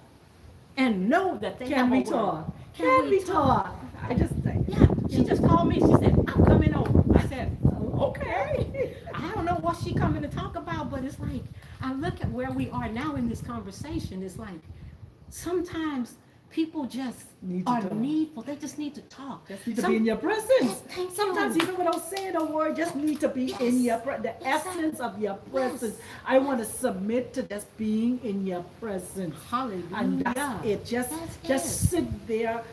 S1: And know that they
S2: Can
S1: have
S2: we
S1: a word.
S2: talk? Can we talk? I just
S1: Yeah, she just called me, she said, I'm coming over. I said, okay. I don't know what she coming to talk about, but it's like, I look at where we are now in this conversation, it's like, sometimes people just
S2: Need to
S1: are
S2: talk.
S1: needful. They just need to talk.
S2: Just need to
S1: Some-
S2: be in your presence.
S1: Thank
S2: Sometimes
S1: you.
S2: even without saying a word, just need to be
S1: Yes.
S2: in your the
S1: Exactly.
S2: essence of your presence.
S1: Yes.
S2: I want to submit to just being in your presence.
S1: Hallelujah.
S2: And that's it. Just
S1: That's it.
S2: sit there.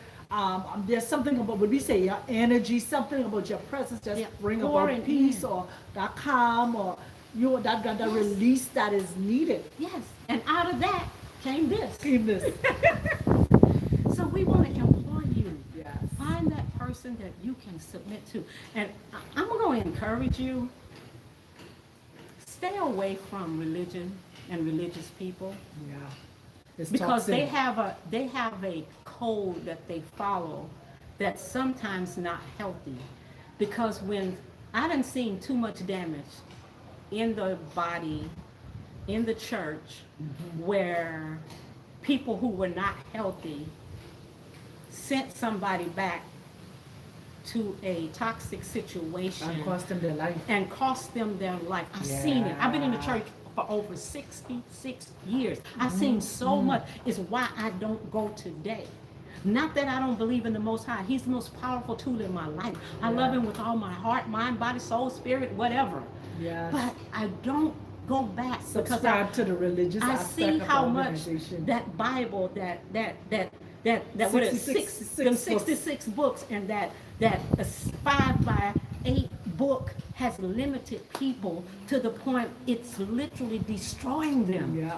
S2: There's something about what we say, your energy, something about your presence just
S1: Yeah,
S2: bring
S1: pouring
S2: about peace
S1: in.
S2: or that calm or that got the
S1: Yes.
S2: release that is needed.
S1: Yes. And out of that came this.
S2: Goodness.
S1: So we want to implore you.
S2: Yes.
S1: Find that person that you can submit to. And I'm going to encourage you, stay away from religion and religious people
S2: Yeah. It's
S1: because
S2: toxic.
S1: they have a code that they follow that's sometimes not healthy. Because when I done seen too much damage in the body, in the church, where people who were not healthy sent somebody back to a toxic situation
S2: And cost them their life.
S1: and cost them their life. I've seen it. I've been in the
S2: Yeah.
S1: church for over 66 years. I've seen so much. It's why I don't go today. Not that I don't believe in the Most High. He's the most powerful tool in my life. I love him with all my heart, mind, body, soul, spirit, whatever.
S2: Yes.
S1: But I don't go back because
S2: Subscribe to the religious
S1: I
S2: aspect
S1: see
S2: of
S1: how
S2: the
S1: much
S2: organization.
S1: that Bible, that what is 66 books, and that a 5x8 book has limited people to the point it's literally destroying them.
S2: Yeah.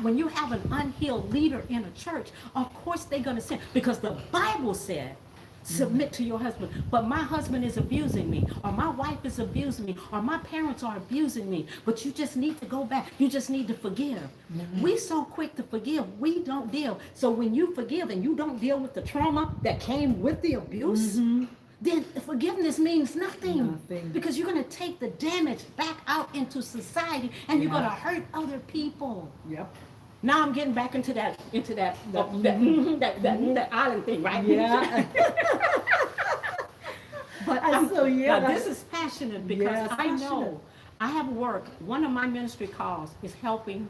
S1: When you have an unhealed leader in a church, of course they're going to sin because the Bible said, submit to your husband. But my husband is abusing me, or my wife is abusing me, or my parents are abusing me. But you just need to go back. You just need to forgive. We so quick to forgive. We don't deal. So when you forgive and you don't deal with the trauma that came with the abuse, then forgiveness means nothing.
S2: Nothing.
S1: Because you're going to take the damage back out into society and you're
S2: Yeah.
S1: going to hurt other people.
S2: Yep.
S1: Now I'm getting back into that island thing, right?
S2: Yeah.
S1: But
S2: So, yeah,
S1: now
S2: that's-
S1: this is passionate because
S2: Yes,
S1: I know
S2: passionate.
S1: I have work. One of my ministry calls is helping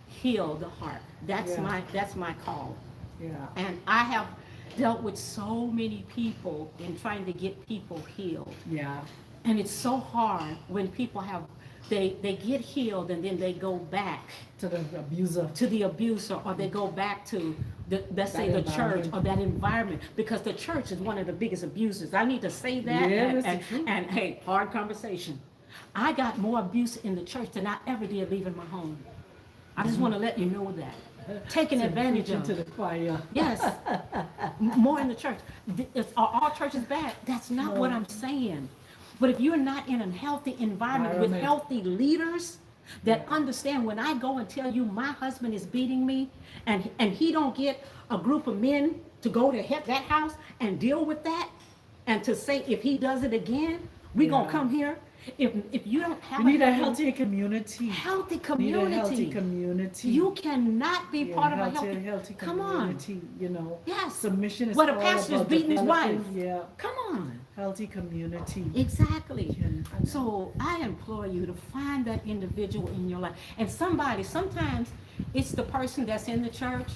S1: heal the heart. That's
S2: Yeah.
S1: my call.
S2: Yeah.
S1: And I have dealt with so many people in trying to get people healed.
S2: Yeah.
S1: And it's so hard when people they get healed and then they go back
S2: To the abuser.
S1: to the abuser, or they go back to let's say the
S2: That
S1: church
S2: environment.
S1: or that environment, because the church is one of the biggest abusers. I need to say that.
S2: Yeah,
S1: and,
S2: that's the truth.
S1: and hey, hard conversation. I got more abuse in the church than I ever did leaving my home. I just want to let you know that. Taken
S2: To
S1: advantage
S2: preach
S1: of.
S2: into the choir.
S1: Yes, more in the church. Are all churches bad? That's not what
S2: No.
S1: I'm saying. But if you're not in a healthy environment with
S2: Environment.
S1: healthy leaders that understand, when I go and tell you my husband is beating me, and he don't get a group of men to go to that house and deal with that, and to say if he does it again, we gonna
S2: Yeah.
S1: come here. If you don't have
S2: We need a healthy community.
S1: healthy
S2: Need
S1: community,
S2: a healthy community.
S1: you cannot be
S2: Yeah,
S1: part of a
S2: healthy
S1: healthy. Come on.
S2: community, you know.
S1: Yes.
S2: Submission is
S1: What a
S2: all
S1: pastor is
S2: about
S1: beating his
S2: developing,
S1: wife.
S2: Yeah.
S1: Come on.
S2: Healthy community.
S1: Exactly.
S2: Yeah.
S1: So I implore you to find that individual in your life. And sometimes it's the person that's in the church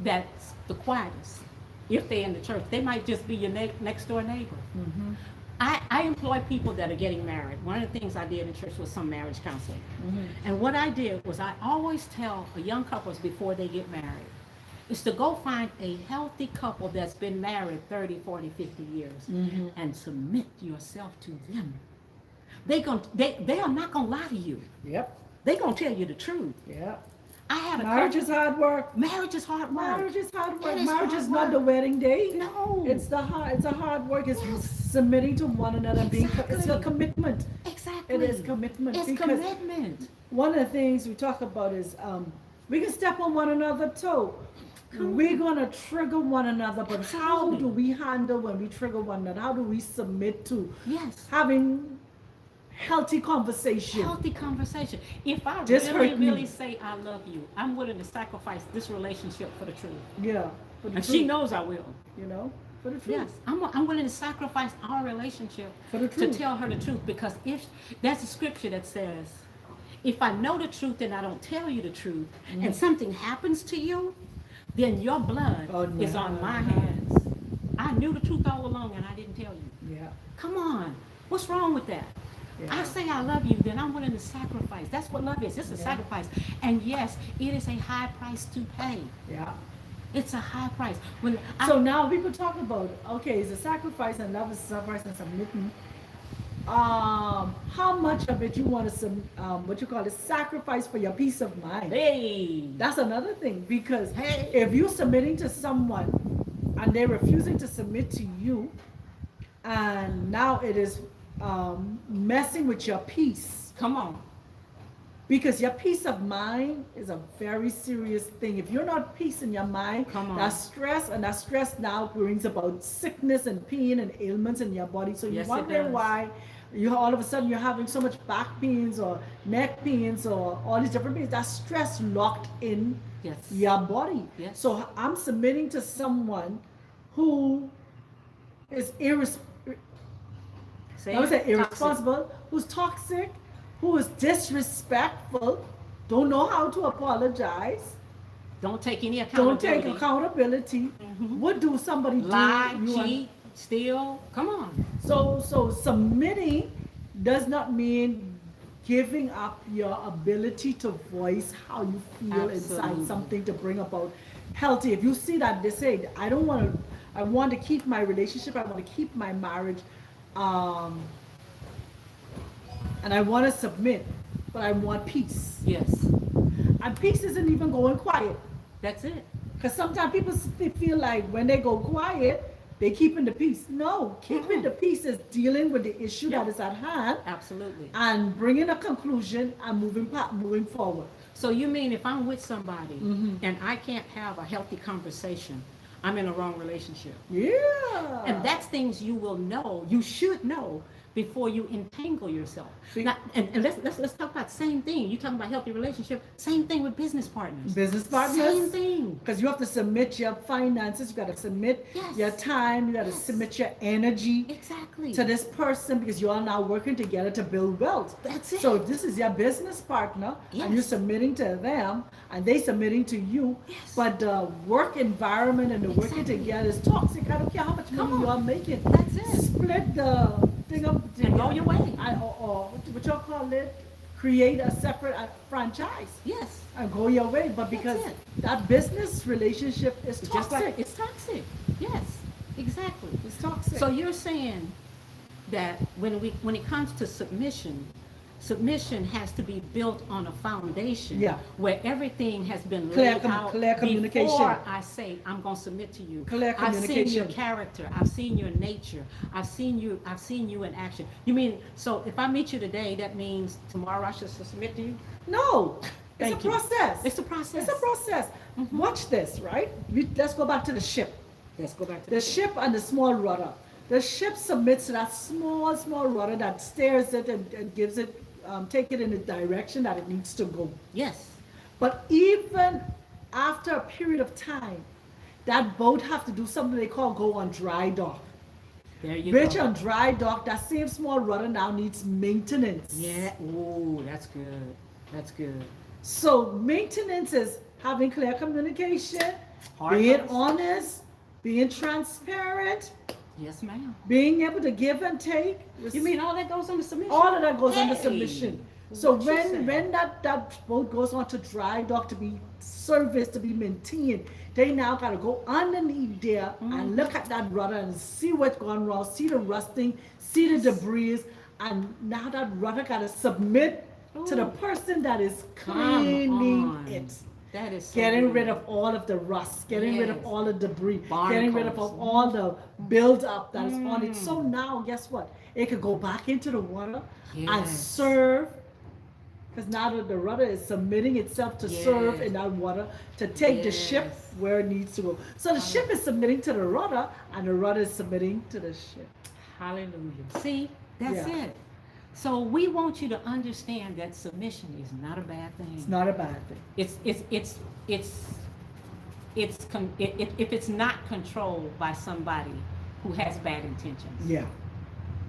S1: that's the quietest. If they're in the church, they might just be your next door neighbor.
S2: Mm-hmm.
S1: I employ people that are getting married. One of the things I did in church was some marriage counseling. And what I did was I always tell young couples before they get married is to go find a healthy couple that's been married 30, 40, 50 years and submit yourself to them. They are not going to lie to you.
S2: Yep.
S1: They're going to tell you the truth.
S2: Yep.
S1: I had a
S2: Marriage
S1: couple-
S2: is hard work.
S1: Marriage is hard work.
S2: Marriage is hard work.
S1: It is
S2: Marriage
S1: hard
S2: is not
S1: work.
S2: the wedding day.
S1: No.
S2: It's a hard work. It's
S1: Yes.
S2: submitting to one another. It's a
S1: Exactly.
S2: commitment.
S1: Exactly.
S2: It is commitment.
S1: It's
S2: because
S1: commitment.
S2: one of the things we talk about is we can step on one another toe. We're gonna trigger one another, but how
S1: Absolutely.
S2: do we handle when we trigger one another? How do we submit to
S1: Yes.
S2: having healthy conversation?
S1: Healthy conversation. If I
S2: Just
S1: really,
S2: hurt me.
S1: really say I love you, I'm willing to sacrifice this relationship for the truth.
S2: Yeah, for the
S1: And
S2: truth,
S1: she knows I will.
S2: you know, for the truth.
S1: Yes, I'm willing to sacrifice our relationship
S2: For the
S1: to
S2: truth.
S1: tell her the truth, because if that's a scripture that says, if I know the truth and I don't tell you the truth,
S2: Mm-hmm.
S1: and something happens to you, then your blood
S2: Oh,
S1: is on
S2: no.
S1: my hands. I knew the truth all along and I didn't tell you.
S2: Yeah.
S1: Come on. What's wrong with that?
S2: Yeah.
S1: I say I love you, then I'm willing to sacrifice. That's what love is. It's a
S2: Yeah.
S1: sacrifice. And yes, it is a high price to pay.
S2: Yeah.
S1: It's a high price. When
S2: So now people talk about, okay, it's a sacrifice and love is a sacrifice and submitting. How much of it you want to what you call it, sacrifice for your peace of mind?
S1: hey,
S2: That's another thing, because
S1: Hey.
S2: if you're submitting to someone and they're refusing to submit to you, and now it is messing with your peace,
S1: come on.
S2: because your peace of mind is a very serious thing. If you're not peace in your mind,
S1: Come on.
S2: that's stress, and that stress now brings about sickness and pain and ailments in your body. So you
S1: Yes, it
S2: wonder
S1: does.
S2: why you all of a sudden you're having so much back pains or neck pains or all these different pains. That's stress locked in
S1: Yes.
S2: your body.
S1: Yes.
S2: So I'm submitting to someone who is
S1: Say
S2: I would say
S1: it.
S2: irresponsible, who's toxic, who is disrespectful, don't know how to apologize,
S1: Don't take any
S2: don't
S1: accountability.
S2: take accountability.
S1: Mhm.
S2: What do somebody
S1: Lie,
S2: do? You are-
S1: cheat, steal. Come on.
S2: So submitting does not mean giving up your ability to voice how you feel inside
S1: Absolutely.
S2: something to bring about healthy. If you see that they say, I want to keep my relationship, I want to keep my marriage, and I want to submit, but I want peace.
S1: Yes.
S2: And peace isn't even going quiet.
S1: That's it.
S2: Because sometimes people feel like when they go quiet, they keeping the peace. No, keeping the peace is dealing with the issue
S1: Yeah.
S2: that is at hand
S1: Absolutely.
S2: and bringing a conclusion and moving forward.
S1: So you mean if I'm with somebody
S2: Mhm.
S1: and I can't have a healthy conversation, I'm in a wrong relationship.
S2: Yeah.
S1: And that's things you will know, you should know before you entangle yourself.
S2: See-
S1: Now, and let's talk about same thing. You talking about healthy relationship, same thing with business partners.
S2: Business partners.
S1: Same thing.
S2: Because you have to submit your finances, you got to submit
S1: Yes.
S2: your time, you got to
S1: Yes.
S2: submit your energy
S1: Exactly.
S2: to this person because you are now working together to build wealth.
S1: That's it.
S2: So if this is your business partner and you're
S1: Yes.
S2: submitting to them and they submitting to you,
S1: Yes.
S2: but the work environment and the working
S1: Exactly.
S2: together is toxic. I don't care how much
S1: Come
S2: money you
S1: on.
S2: are making.
S1: That's it.
S2: Split the thing up
S1: And go your way.
S2: or what y'all call it, create a separate franchise
S1: Yes.
S2: and go your way. But because
S1: it.
S2: that business relationship is
S1: It's
S2: toxic.
S1: just like it's toxic. Yes. Exactly.
S2: It's toxic.
S1: So you're saying that when it comes to submission has to be built on a foundation
S2: Yeah.
S1: where everything has been
S2: Clear
S1: laid out
S2: clear communication.
S1: before I say I'm going to submit to you.
S2: Clear
S1: I've seen your
S2: communication.
S1: character. I've seen your nature. I've seen you in action. You mean, so if I meet you today, that means tomorrow I should submit to you?
S2: No, it's
S1: Thank
S2: a
S1: you.
S2: process.
S1: It's a process.
S2: It's a process.
S1: Mhm.
S2: Watch this, right? Let's go back to the ship.
S1: Let's go back to
S2: The ship and the small rudder. The ship submits to that small rudder that steers it and gives it, take it in the direction that it needs to go.
S1: Yes.
S2: But even after a period of time, that boat have to do something they call go on dry dock.
S1: There you
S2: Which
S1: go.
S2: on dry dock, that same small rudder now needs maintenance.
S1: Yeah. Ooh, that's good. That's good.
S2: So maintenance is having clear communication,
S1: Hard
S2: being
S1: work.
S2: honest, being transparent,
S1: Yes, ma'am.
S2: being able to give and take.
S1: You mean all that goes under submission?
S2: all of that goes under
S1: Hey,
S2: submission. So
S1: what you said.
S2: when that boat goes on to dry dock to be serviced, to be maintained, they now gotta go underneath there and look at that rudder and see what's gone wrong, see the rusting, see the debris, and now that rudder gotta submit to the
S1: Ooh.
S2: person that is
S1: Come
S2: cleaning
S1: on.
S2: it.
S1: That is so
S2: Getting
S1: good.
S2: rid of all of the rust, getting rid of
S1: Yes.
S2: all the debris,
S1: Barnacles.
S2: getting rid of all the build-up that is on it. So
S1: Mm.
S2: now, guess what? It could go back into the water and
S1: Yes.
S2: serve, because now that the rudder is submitting itself to serve
S1: Yes.
S2: in that water to take the ship
S1: Yes.
S2: where it needs to go. So the ship is submitting to the rudder, and the rudder is submitting to the ship.
S1: Hallelujah. See, that's
S2: Yeah.
S1: it. So we want you to understand that submission is not a bad thing.
S2: It's not a bad thing.
S1: If it's not controlled by somebody who has bad intentions.
S2: Yeah.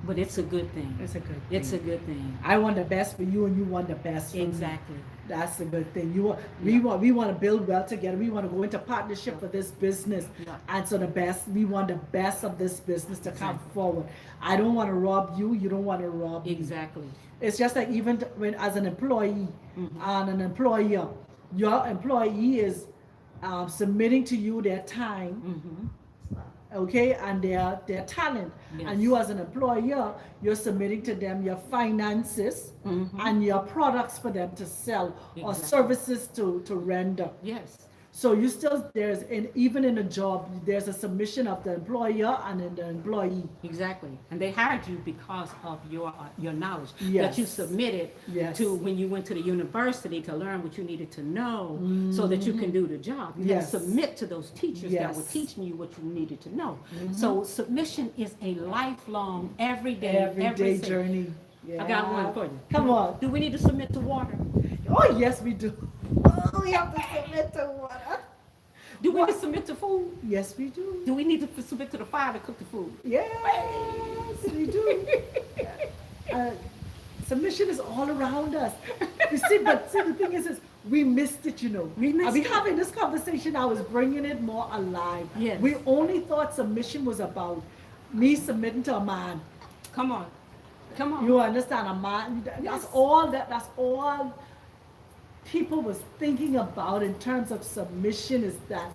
S1: But it's a good thing.
S2: It's a good thing.
S1: It's a good thing.
S2: I want the best for you, and you want the best for me.
S1: Exactly.
S2: That's a good thing. We want to build well together. We want to go into partnership for this business.
S1: Yeah.
S2: And so we want the best of this business to come
S1: Exactly.
S2: forward. I don't want to rob you. You don't want to rob me.
S1: Exactly.
S2: It's just like even when as an employee
S1: Mhm.
S2: and an employer, your employee is submitting to you their time,
S1: Mm-hmm.
S2: okay, and their talent.
S1: Yes.
S2: And you as an employer, you're submitting to them your finances
S1: Mhm.
S2: and your products for them to sell or
S1: Exactly.
S2: services to render.
S1: Yes.
S2: So you still, even in a job, there's a submission of the employer and in the employee.
S1: Exactly. And they hired you because of your knowledge that
S2: Yes.
S1: you submitted
S2: Yes.
S1: to when you went to the university to learn what you needed to know so that you can do the job. You
S2: Yes.
S1: had to submit to those teachers that were
S2: Yes.
S1: teaching you what you needed to know. So submission is a lifelong, everyday
S2: Everyday
S1: thing.
S2: journey. Yeah.
S1: I got one for you.
S2: Come on.
S1: Do we need to submit to water?
S2: Oh, yes, we do. Oh, we have to submit to water.
S1: Do we need to submit to food?
S2: Yes, we do.
S1: Do we need to submit to the fire to cook the food?
S2: Yes, we do. Submission is all around us. You see, the thing is we missed it, you know.
S1: We missed
S2: I've been
S1: it.
S2: having this conversation, I was bringing it more alive.
S1: Yes.
S2: We only thought submission was about me submitting to a man.
S1: Come on. Come on.
S2: You understand? A man,
S1: Yes.
S2: that's all people was thinking about in terms of submission is that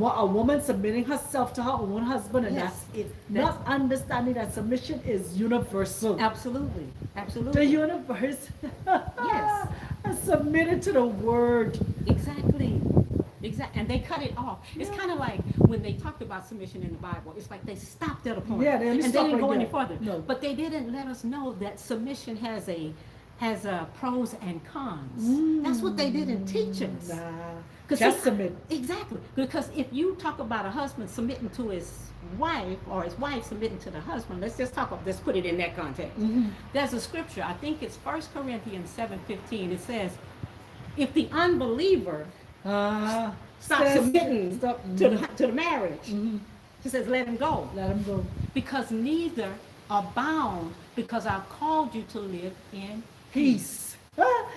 S2: a woman submitting herself to her own husband, and
S1: Yes.
S2: that's it.
S1: That's-
S2: Not understanding that submission is universal.
S1: Absolutely.
S2: The
S1: Absolutely.
S2: universe
S1: Yes.
S2: is submitted to the word.
S1: Exactly. Exactly. And they cut it off. It's
S2: Yeah.
S1: kind of like when they talked about submission in the Bible, it's like they stopped at a point.
S2: Yeah, they
S1: and they
S2: stopped
S1: didn't
S2: right
S1: go any
S2: there.
S1: further.
S2: No.
S1: But they didn't let us know that submission has pros and cons. That's what they didn't teach us.
S2: Nah.
S1: 'Cause
S2: Just
S1: see,
S2: submit.
S1: Exactly. Because if you talk about a husband submitting to his wife or his wife submitting to the husband, let's put it in that context.
S2: Mhm.
S1: There's a scripture, I think it's 1 Corinthians 7:15. It says, if the unbeliever stops
S2: Says-
S1: submitting
S2: stop.
S1: to the marriage,
S2: Mhm.
S1: he says, let him go.
S2: Let him go.
S1: Because neither are bound, because I've called you to live in
S2: Peace.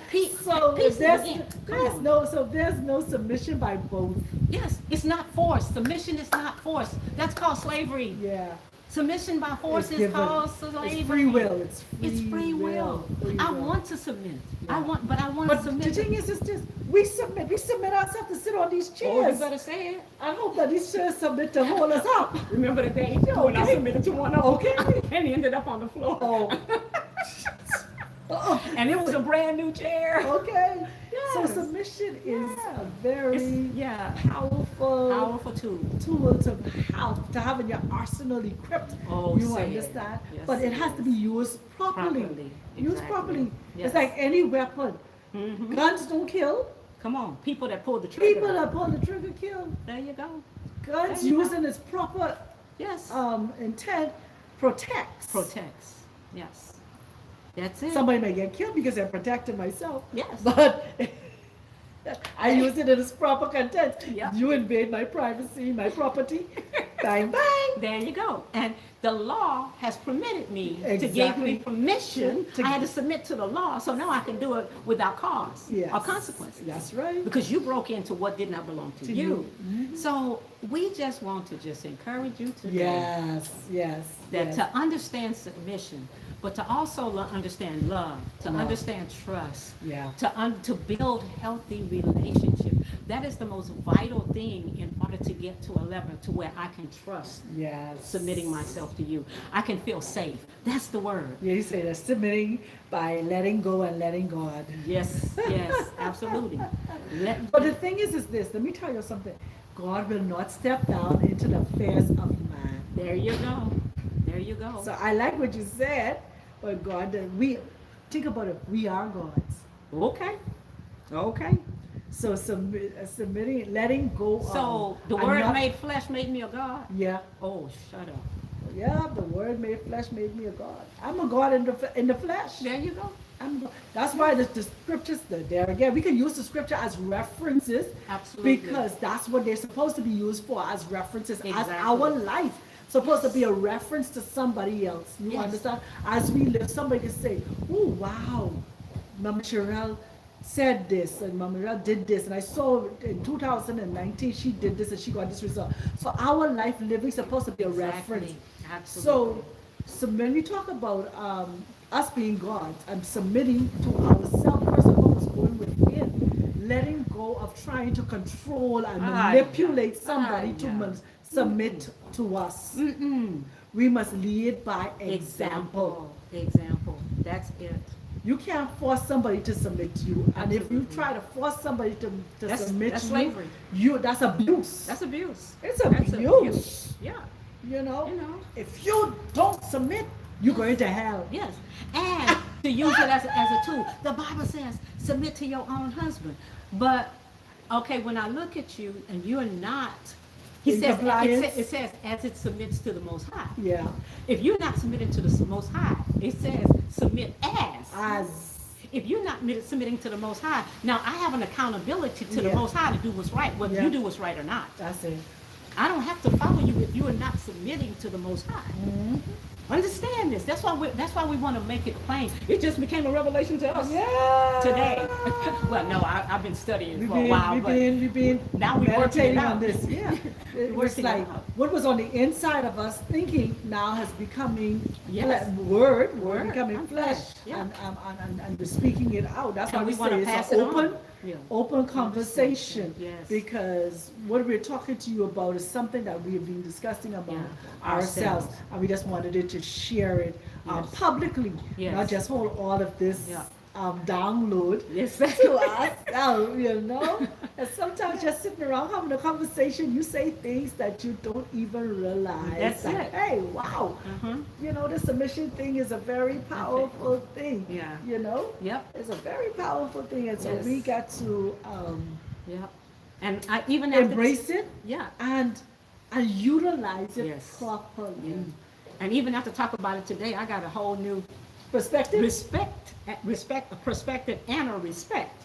S1: Peace.
S2: So
S1: Peace
S2: there's,
S1: again. Come on.
S2: there's no submission by both.
S1: Yes, it's not forced. Submission is not forced. That's called slavery.
S2: Yeah.
S1: Submission by force
S2: It's
S1: is
S2: given.
S1: called slavery.
S2: It's free will. It's
S1: It's free will.
S2: Free
S1: I
S2: will.
S1: want to submit.
S2: Yeah.
S1: I want to
S2: But
S1: submit.
S2: the thing is just we submit ourselves to sit on these
S1: Oh, you
S2: chairs.
S1: better say it.
S2: I hope that these chairs submit to hold us up.
S1: Remember the day
S2: Yeah,
S1: when I
S2: okay.
S1: submitted to one of them?
S2: Okay.
S1: And he ended up on the floor.
S2: Oh. Oh,
S1: And it was a brand new chair.
S2: okay. So
S1: Yes.
S2: submission is
S1: Yeah.
S2: a very
S1: Yeah.
S2: powerful
S1: Powerful tool.
S2: tool to have in your arsenal equipped.
S1: Oh,
S2: You
S1: say it.
S2: understand?
S1: Yes,
S2: But it
S1: it
S2: has to
S1: is.
S2: be used properly.
S1: Properly.
S2: Used
S1: Exactly.
S2: properly.
S1: Yes.
S2: It's like any weapon.
S1: Mhm.
S2: Guns don't kill.
S1: Come on, people that pull the trigger.
S2: People that pull the trigger kill.
S1: There you go.
S2: Guns
S1: There you
S2: used
S1: go.
S2: in its proper
S1: Yes.
S2: intent protects.
S1: Protects. Yes. That's it.
S2: Somebody may get killed because they're protecting myself.
S1: Yes.
S2: But I use it in its proper content.
S1: Yeah.
S2: You invade my privacy, my property. Bang, bang.
S1: There you go. And the law has permitted me to give
S2: Exactly.
S1: me permission.
S2: To-
S1: I had to submit to the law, so now I can do it without cause
S2: Yes.
S1: or consequences.
S2: That's right.
S1: Because you broke into what did not belong to,
S2: To
S1: you.
S2: you. Mhm.
S1: So we just want to just encourage you today
S2: Yes, yes.
S1: that
S2: yes.
S1: to understand submission, but to also understand love, to
S2: Love.
S1: understand trust,
S2: Yeah.
S1: to build healthy relationships. That is the most vital thing in order to get to a level to where I can trust
S2: Yes.
S1: submitting myself to you. I can feel safe. That's the word.
S2: Yeah, you say that submitting by letting go and letting God.
S1: Yes, yes, absolutely.
S2: But the thing is this, let me tell you something. God will not step down into the affairs of man.
S1: There you go. There you go.
S2: So I like what you said, but God, think about it, we are gods.
S1: Okay. Okay.
S2: So submitting, letting go
S1: So
S2: of.
S1: the
S2: I'm
S1: word
S2: not-
S1: made flesh made me a God.
S2: Yeah,
S1: Oh, shut up.
S2: yeah, the word made flesh made me a God. I'm a God in the flesh.
S1: There you go.
S2: That's why the scriptures, there again, we can use the scripture as references
S1: Absolutely.
S2: because that's what they're supposed to be used for, as references, as
S1: Exactly.
S2: our life. supposed to be a reference to somebody else. You
S1: Yes.
S2: understand? As we live, somebody can say, oh, wow, Mama Sherelle said this and Mama Sherelle did this. And I saw in 2019 she did this and she got this result. So our life living is supposed to be a reference.
S1: Absolutely.
S2: So when we talk about us being God and submitting to ourselves, first of all, is going within, letting go of trying to control and manipulate somebody to submit to us.
S1: Mm-mm.
S2: We must lead by example.
S1: Example. That's it.
S2: You can't force somebody to submit to you, and if you
S1: Absolutely.
S2: try to force somebody to
S1: That's
S2: submit
S1: that's
S2: to
S1: slavery.
S2: you, that's abuse.
S1: That's abuse.
S2: It's
S1: That's
S2: abuse.
S1: Yeah.
S2: You know,
S1: You know.
S2: if you don't submit, you're going to hell.
S1: Yes. And to use it as a tool. The Bible says, submit to your own husband. But, okay, when I look at you and you're not, he
S2: In
S1: says,
S2: compliance?
S1: it says, as it submits to the Most High.
S2: Yeah,
S1: If you're not submitting to the Most High, it says, submit as. If you're not submitting to the Most High, now I have an accountability to the
S2: Yeah.
S1: Most High to do what's right, whether
S2: Yeah.
S1: you do what's right or not.
S2: that's it.
S1: I don't have to follow you if you are not submitting to the Most High. Understand this. That's why we want to make it plain. It just became a revelation to us
S2: Yeah.
S1: today. Well, no, I've been studying for a while,
S2: We've
S1: but
S2: been
S1: now we're working it
S2: meditating
S1: out.
S2: on this. Yeah, it was
S1: Working it
S2: like
S1: out.
S2: what was on the inside of us thinking now has becoming
S1: Yes.
S2: word
S1: Word
S2: becoming
S1: and
S2: flesh,
S1: flesh, yeah.
S2: and we're speaking it out. That's
S1: And
S2: why we
S1: we wanna
S2: say it's
S1: pass
S2: an
S1: it on.
S2: open,
S1: Yeah.
S2: open conversation.
S1: Yes.
S2: Because what we're talking to you about is something that we've been discussing about
S1: Yeah.
S2: ourselves,
S1: Ourselves.
S2: and we just wanted it to share it
S1: Yes.
S2: publicly,
S1: Yes.
S2: not just hold all of this
S1: Yeah.
S2: download
S1: Yes.
S2: to us, you know. And sometimes just sitting around having a conversation, you say things that you don't even realize.
S1: That's
S2: that,
S1: it.
S2: hey, wow,
S1: Mhm.
S2: you know, the submission thing is a very powerful thing.
S1: Yeah.
S2: You know,
S1: Yep.
S2: it's a very powerful thing, and so
S1: Yes.
S2: we got to
S1: Yep. And I even after
S2: embrace it
S1: Yeah.
S2: and utilize it
S1: Yes.
S2: properly.
S1: Yeah. And even after talk about it today, I got a whole new
S2: Perspective.
S1: perspective and a respect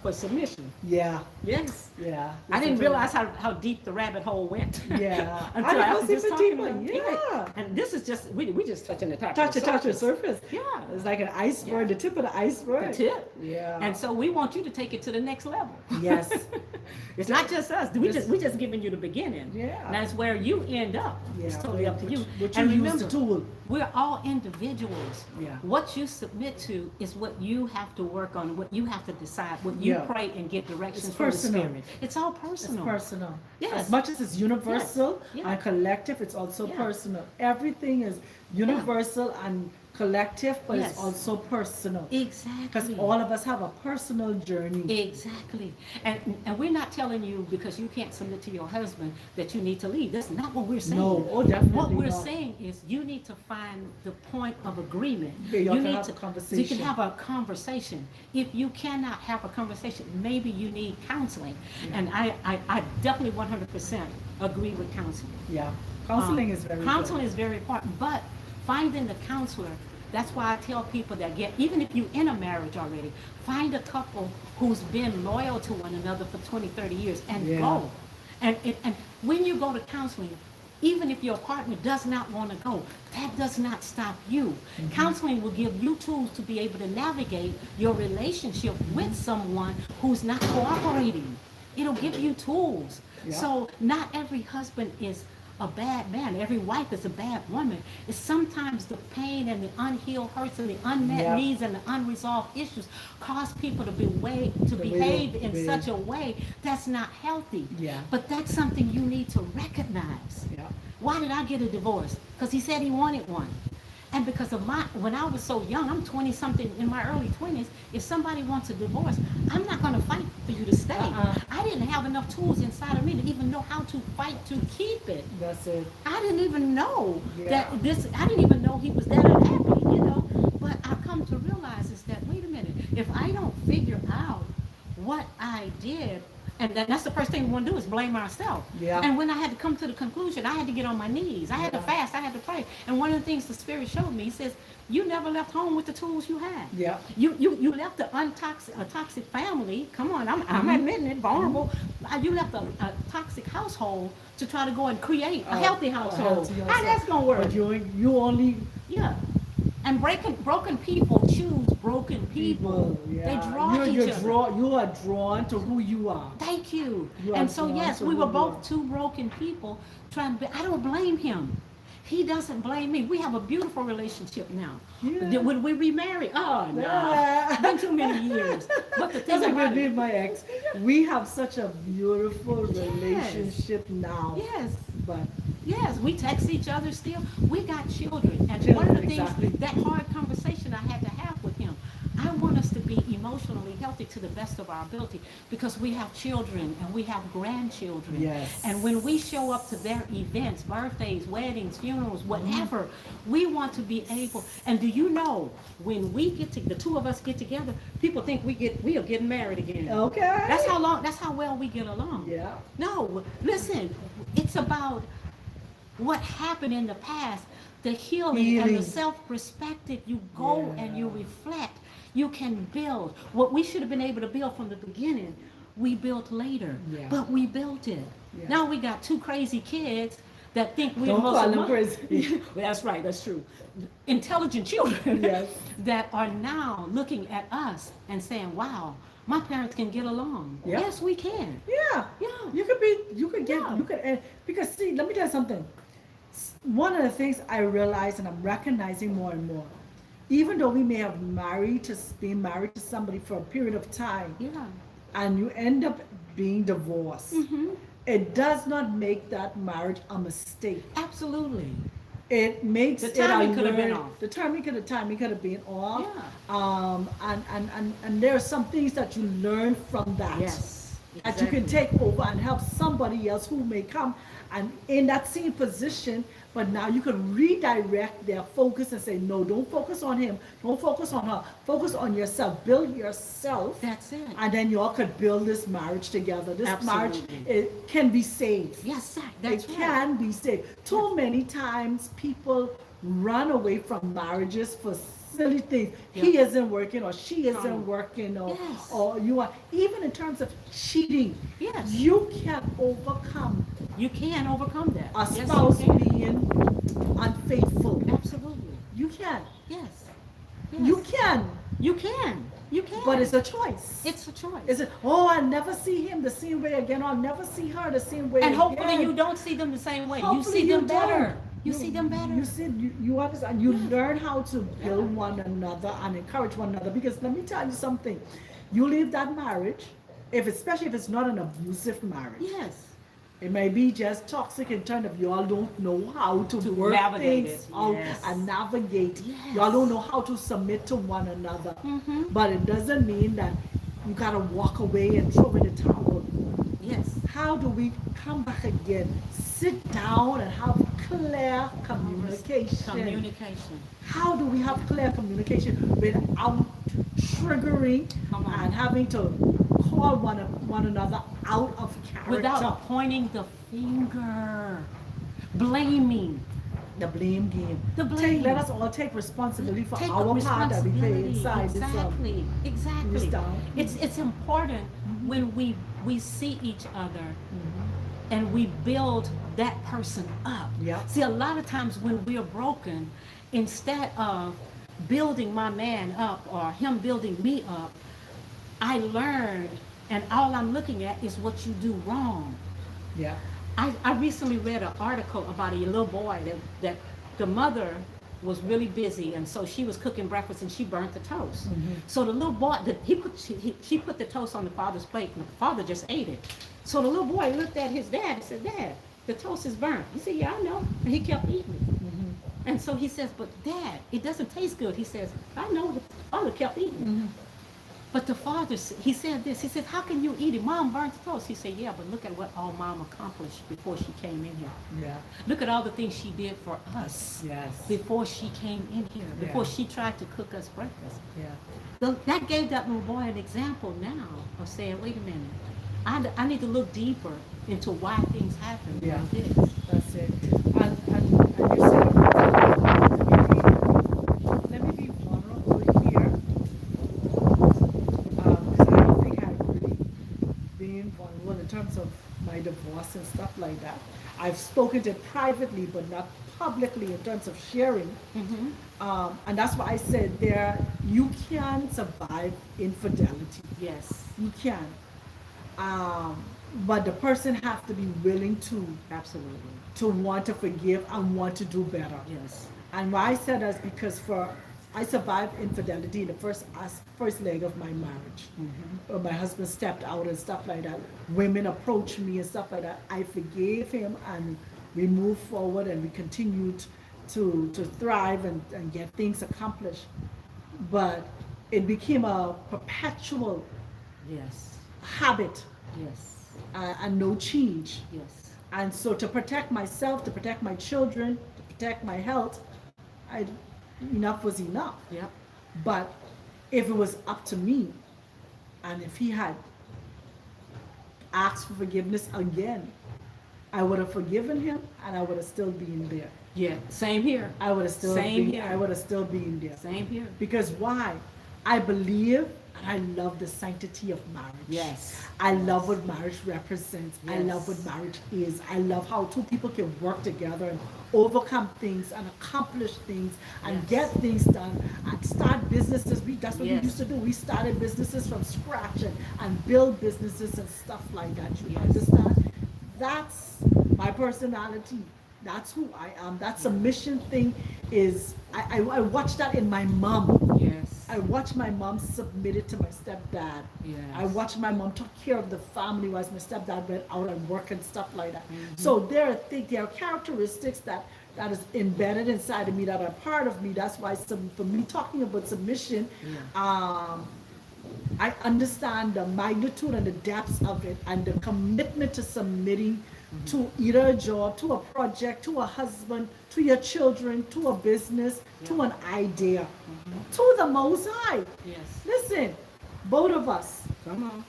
S1: for submission.
S2: Yeah.
S1: Yes.
S2: Yeah.
S1: I didn't realize how deep the rabbit hole went.
S2: Yeah.
S1: Until
S2: I
S1: after
S2: was
S1: just
S2: even
S1: talking
S2: deeper.
S1: about it.
S2: Yeah.
S1: And this is just we just touching the top.
S2: Touch
S1: of
S2: the surface.
S1: Yeah.
S2: It's like an iceberg,
S1: Yeah.
S2: the tip of the iceberg.
S1: The tip.
S2: Yeah.
S1: And so we want you to take it to the next level.
S2: Yes.
S1: It's not just us. We just giving you the beginning.
S2: Yeah.
S1: And that's where you end up. It's totally up to you.
S2: What
S1: And
S2: you use
S1: remember,
S2: the tool.
S1: we're all individuals.
S2: Yeah.
S1: What you submit to is what you have to work on, what you have to decide, what you
S2: Yeah.
S1: pray and get directions
S2: It's
S1: from the
S2: personal.
S1: Spirit. It's all
S2: It's
S1: personal.
S2: personal.
S1: Yes.
S2: As much as it's universal
S1: Yeah.
S2: and collective, it's also
S1: Yeah.
S2: personal. Everything is universal and collective, but it's
S1: Yes.
S2: also personal.
S1: Exactly.
S2: Because all of us have a personal journey.
S1: Exactly. And we're not telling you because you can't submit to your husband that you need to leave. That's not what we're saying.
S2: No, oh, definitely
S1: What we're
S2: not.
S1: saying is you need to find the point of agreement.
S2: Yeah, you have to
S1: need
S2: have a
S1: so
S2: conversation.
S1: you can have a conversation. If you cannot have a conversation, maybe you need counseling. And I definitely 100% agree with counseling.
S2: Yeah. Counseling is very
S1: Counseling is very important, but finding the counselor, that's why I tell people that even if you're in a marriage already, find a couple who's been loyal to one another for 20, 30 years and
S2: Yeah.
S1: go. And when you go to counseling, even if your partner does not want to go, that does not stop you.
S2: Mm-hmm.
S1: Counseling will give you tools to be able to navigate your relationship with someone who's not cooperating. It'll give you tools.
S2: Yeah.
S1: So not every husband is a bad man. Every wife is a bad woman. It's sometimes the pain and the unhealed hurts and the unmet
S2: Yeah.
S1: needs and the unresolved issues cause people to behave in
S2: behave.
S1: such a way that's not healthy.
S2: Yeah.
S1: But that's something you need to recognize.
S2: Yeah.
S1: Why did I get a divorce? Because he said he wanted one. And because of when I was so young, I'm 20 something in my early 20s, if somebody wants a divorce, I'm not going to fight for you to stay. I didn't have enough tools inside of me to even know how to fight to keep it.
S2: That's it.
S1: I didn't even know
S2: Yeah.
S1: I didn't even know he was that unhappy, you know. But I've come to realize is that, wait a minute, if I don't figure out what I did And that's the first thing we want to do is blame ourselves.
S2: Yeah.
S1: And when I had to come to the conclusion, I had to get on my knees. I had to
S2: Yeah.
S1: fast. I had to pray. And one of the things the Spirit showed me, he says, you never left home with the tools you had.
S2: Yeah.
S1: You left a toxic family. Come on, I'm admitting it, vulnerable. You left a toxic household to try to go and create a healthy household. How that's going to work?
S2: But you only
S1: Yeah. And broken people choose broken people.
S2: yeah.
S1: They draw each other.
S2: You are drawn to who you are.
S1: Thank you.
S2: You are
S1: And so
S2: drawn
S1: yes,
S2: to
S1: we
S2: who
S1: were
S2: you
S1: both
S2: are.
S1: two broken people trying to be, I don't blame him. He doesn't blame me. We have a beautiful relationship now.
S2: Yeah.
S1: Would we remarry? Oh no.
S2: Yeah.
S1: It's been too many years. But the thing
S2: That's like
S1: about
S2: with me
S1: it,
S2: and my ex. We have such a beautiful
S1: Yes.
S2: relationship now.
S1: yes,
S2: But
S1: yes, we text each other still. We got children. And
S2: Children,
S1: one of the things,
S2: exactly.
S1: that hard conversation I had to have with him, I want us to be emotionally healthy to the best of our ability because we have children and we have grandchildren.
S2: Yes.
S1: And when we show up to their events, birthdays, weddings, funerals, whatever, we want to be able, and do you know, when we the two of us get together, people think we are getting married again.
S2: okay.
S1: That's how well we get along.
S2: Yeah.
S1: No, listen, it's about what happened in the past, the healing and the
S2: Healing.
S1: self-perspective. You go and you
S2: Yeah.
S1: reflect. You can build. What we should have been able to build from the beginning, we built later.
S2: Yeah.
S1: But we built it.
S2: Yeah.
S1: Now we got two crazy kids that think we're
S2: Don't
S1: most
S2: call them
S1: emo-
S2: crazy.
S1: Well, that's right, that's true. Intelligent children
S2: Yes.
S1: that are now looking at us and saying, wow, my parents can get along.
S2: Yeah.
S1: Yes, we can.
S2: Yeah.
S1: Yeah.
S2: You could get,
S1: Yeah.
S2: because see, let me tell you something. One of the things I realize and I'm recognizing more and more, even though we may have been married to somebody for a period of time
S1: Yeah.
S2: and you end up being divorced,
S1: Mm-hmm.
S2: it does not make that marriage a mistake.
S1: Absolutely.
S2: It makes
S1: The
S2: it a
S1: timing could have been
S2: learn-
S1: off.
S2: The timing could have been off.
S1: Yeah.
S2: And there are some things that you learn from that.
S1: Yes.
S2: That you can take over and help somebody else who may come and in that same position, but now you can redirect their focus and say, no, don't focus on him, don't focus on her, focus on yourself, build yourself,
S1: That's it.
S2: and then you all could build this marriage together. This marriage,
S1: Absolutely.
S2: it can be saved.
S1: Yes, sir. That's
S2: It
S1: right.
S2: can be saved. Too many times people run away from marriages for silly things. He
S1: Yeah.
S2: isn't working or she isn't
S1: Come.
S2: working
S1: Yes.
S2: or you are, even in terms of cheating,
S1: Yes.
S2: you can overcome
S1: You can overcome that.
S2: a
S1: Yes, you
S2: spouse
S1: can.
S2: being unfaithful.
S1: Absolutely.
S2: You can.
S1: Yes.
S2: You
S1: Yes.
S2: can.
S1: You can. You can.
S2: But it's a choice.
S1: It's a choice.
S2: Is it, oh, I'll never see him the same way again, or I'll never see her the same way
S1: And
S2: again.
S1: hopefully you don't see them the same way.
S2: Hopefully
S1: you see them
S2: don't.
S1: better. You see them better.
S2: You see, you understand. You
S1: Yeah.
S2: learn how to build one another and encourage one another. Because let me tell you something. You leave that marriage, especially if it's not an abusive marriage.
S1: Yes.
S2: It may be just toxic in terms of y'all don't know how to work
S1: navigate
S2: things
S1: it.
S2: out
S1: Yes.
S2: and navigate.
S1: Yes.
S2: Y'all don't know how to submit to one another.
S1: Mm-hmm.
S2: But it doesn't mean that you gotta walk away and throw in the towel.
S1: Yes.
S2: How do we come back again? Sit down and have clear communication.
S1: Communication.
S2: How do we have clear communication without triggering
S1: Come on.
S2: and having to call one another out of character?
S1: Without pointing the finger, blaming.
S2: The blame game.
S1: The blame.
S2: Let us all take responsibility for
S1: Take
S2: our part that we play
S1: responsibility.
S2: inside this.
S1: Exactly. Exactly.
S2: down.
S1: It's important when we see each other and we build that person up.
S2: Yeah.
S1: See, a lot of times when we are broken, instead of building my man up or him building me up, I learned, and all I'm looking at is what you do wrong.
S2: Yeah.
S1: I recently read an article about a little boy that the mother was really busy, and so she was cooking breakfast and she burnt the toast. So the little boy, she put the toast on the father's plate, and the father just ate it. So the little boy looked at his dad and said, "Dad, the toast is burnt." He said, "Yeah, I know," and he kept eating it. And so he says, "But Dad, it doesn't taste good." He says, "I know." The father kept eating it. But the father, he said this, he said, "How can you eat it? Mom burnt the toast." He said, "Yeah, but look at what all Mom accomplished before she came in here.
S2: Yeah.
S1: Look at all the things she did for us
S2: Yes.
S1: before she came in here, before
S2: Yeah.
S1: she tried to cook us breakfast."
S2: Yeah.
S1: That gave that little boy an example now of saying, wait a minute, I need to look deeper into why things happen
S2: Yeah.
S1: like this.
S2: That's it. And you said, let me be vulnerable here, because I don't think I've really been vulnerable in terms of my divorce and stuff like that. I've spoken to it privately, but not publicly in terms of sharing.
S1: Mm-hmm.
S2: And that's why I said there, you can survive infidelity.
S1: Yes,
S2: You can. But the person has to be willing
S1: absolutely.
S2: to want to forgive and want to do better.
S1: Yes.
S2: And why I said that is because I survived infidelity in the first leg of my marriage.
S1: Mm-hmm.
S2: When my husband stepped out and stuff like that. Women approached me and stuff like that. I forgave him and we moved forward and we continued to thrive and get things accomplished. But it became a perpetual
S1: Yes.
S2: habit
S1: Yes.
S2: and no change.
S1: Yes.
S2: And so to protect myself, to protect my children, to protect my health, enough was enough.
S1: Yep.
S2: But if it was up to me, and if he had asked for forgiveness again, I would have forgiven him and I would have still been there.
S1: Yeah. Same here.
S2: I would have still
S1: Same
S2: been,
S1: here.
S2: I would have still been there.
S1: Same here.
S2: Because why? I believe and I love the sanctity of marriage.
S1: Yes.
S2: I love what marriage represents. I
S1: Yes.
S2: love what marriage is. I love how two people can work together and overcome things and accomplish things and
S1: Yes.
S2: get things done and start businesses. That's what
S1: Yes.
S2: we used to do. We started businesses from scratch and build businesses and stuff like that. You
S1: Yes.
S2: understand? That's my personality. That's who I am. That submission thing is, I watched that in my mom.
S1: Yes.
S2: I watched my mom submitted to my stepdad.
S1: Yes.
S2: I watched my mom took care of the family while my stepdad went out and work and stuff like that.
S1: Mm-hmm.
S2: So there are characteristics that is embedded inside of me that are part of me. That's why for me talking about submission,
S1: Yeah.
S2: I understand the magnitude and the depths of it and the commitment to submitting to either a job, to a project, to a husband, to your children, to a business, to an idea, to the Most High.
S1: Yes.
S2: Listen, both of us,
S1: Come on.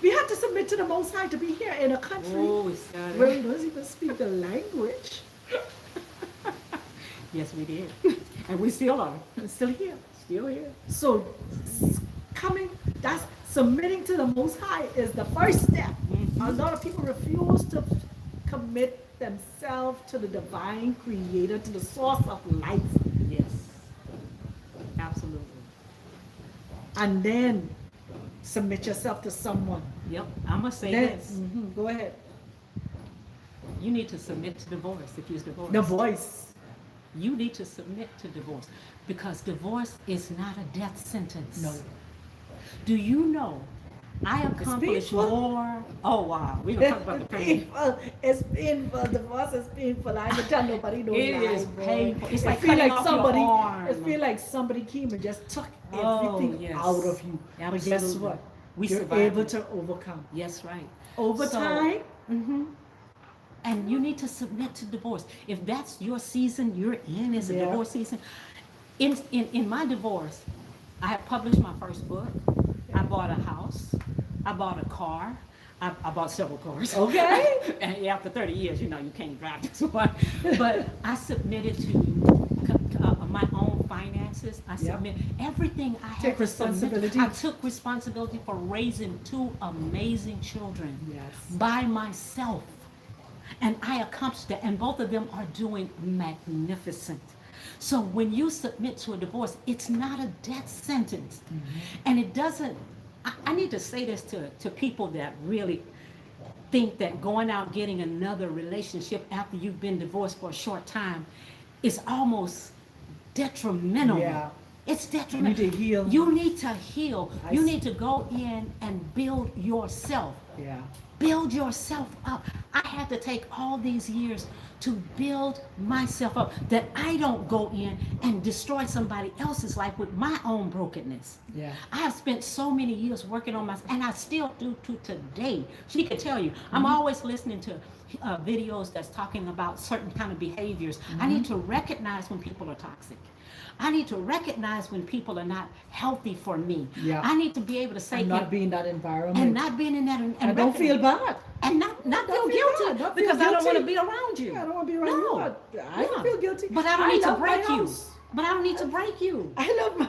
S2: we have to submit to the Most High to be here in a country
S1: Oh, we started.
S2: where we don't even speak the language.
S1: Yes, we did. And we still are.
S2: We're still here.
S1: Still here.
S2: So that's submitting to the Most High is the first step.
S1: Mhm.
S2: A lot of people refuse to commit themselves to the divine creator, to the source of life,
S1: Yes. Absolutely.
S2: and then submit yourself to someone.
S1: Yep. I'm going to say
S2: Then,
S1: this.
S2: go ahead.
S1: You need to submit to divorce if you're divorced.
S2: The voice.
S1: You need to submit to divorce because divorce is not a death sentence.
S2: No.
S1: Do you know I accomplished
S2: painful.
S1: more? Oh, wow. We're going to talk about the
S2: It's
S1: pain.
S2: painful. It's painful. Divorce is painful. I can tell nobody knows.
S1: It is
S2: boy.
S1: painful. It's
S2: It
S1: like
S2: feel
S1: cutting off your
S2: somebody.
S1: arm.
S2: It feel like somebody came and just took
S1: Oh,
S2: everything
S1: yes.
S2: out of you. But guess
S1: Absolutely.
S2: what?
S1: We
S2: You're
S1: survived
S2: able
S1: it.
S2: to overcome.
S1: Yes, right.
S2: Over
S1: So-
S2: time,
S1: And you need to submit to divorce. If that's your season you're in is a
S2: Yeah.
S1: divorce season. In my divorce, I had published my first book. I bought a house. I bought a car. I bought several cars.
S2: Okay.
S1: And after 30 years, you know, you can't drive this one. But I submitted to my own finances. I submit everything I had
S2: Take
S1: to submit.
S2: responsibility.
S1: I took responsibility for raising two amazing children
S2: Yes.
S1: by myself. And I accomplished that, and both of them are doing magnificent. So when you submit to a divorce, it's not a death sentence. And it doesn't, I need to say this to people that really think that going out getting another relationship after you've been divorced for a short time is almost detrimental.
S2: Yeah.
S1: It's detrimental.
S2: You need to heal.
S1: You need to heal.
S2: I
S1: You
S2: see.
S1: need to go in and build yourself.
S2: Yeah.
S1: Build yourself up. I had to take all these years to build myself up, that I don't go in and destroy somebody else's life with my own brokenness.
S2: Yeah.
S1: I have spent so many years working on myself, and I still do to today. She could tell you, I'm always listening to videos that's talking about certain kind of behaviors. I need to recognize when people are toxic. I need to recognize when people are not healthy for me.
S2: Yeah.
S1: I need to be able to say
S2: And not
S1: if-
S2: be in that environment.
S1: and not being in that
S2: and don't feel bad.
S1: and not
S2: Don't
S1: feel
S2: feel
S1: guilty
S2: bad, don't feel
S1: because I don't want to
S2: guilty.
S1: be around you.
S2: Yeah, I don't want to be around
S1: No.
S2: you. I don't feel guilty.
S1: But I don't need to
S2: love my
S1: break you.
S2: house.
S1: But I don't need to break you.
S2: I love my,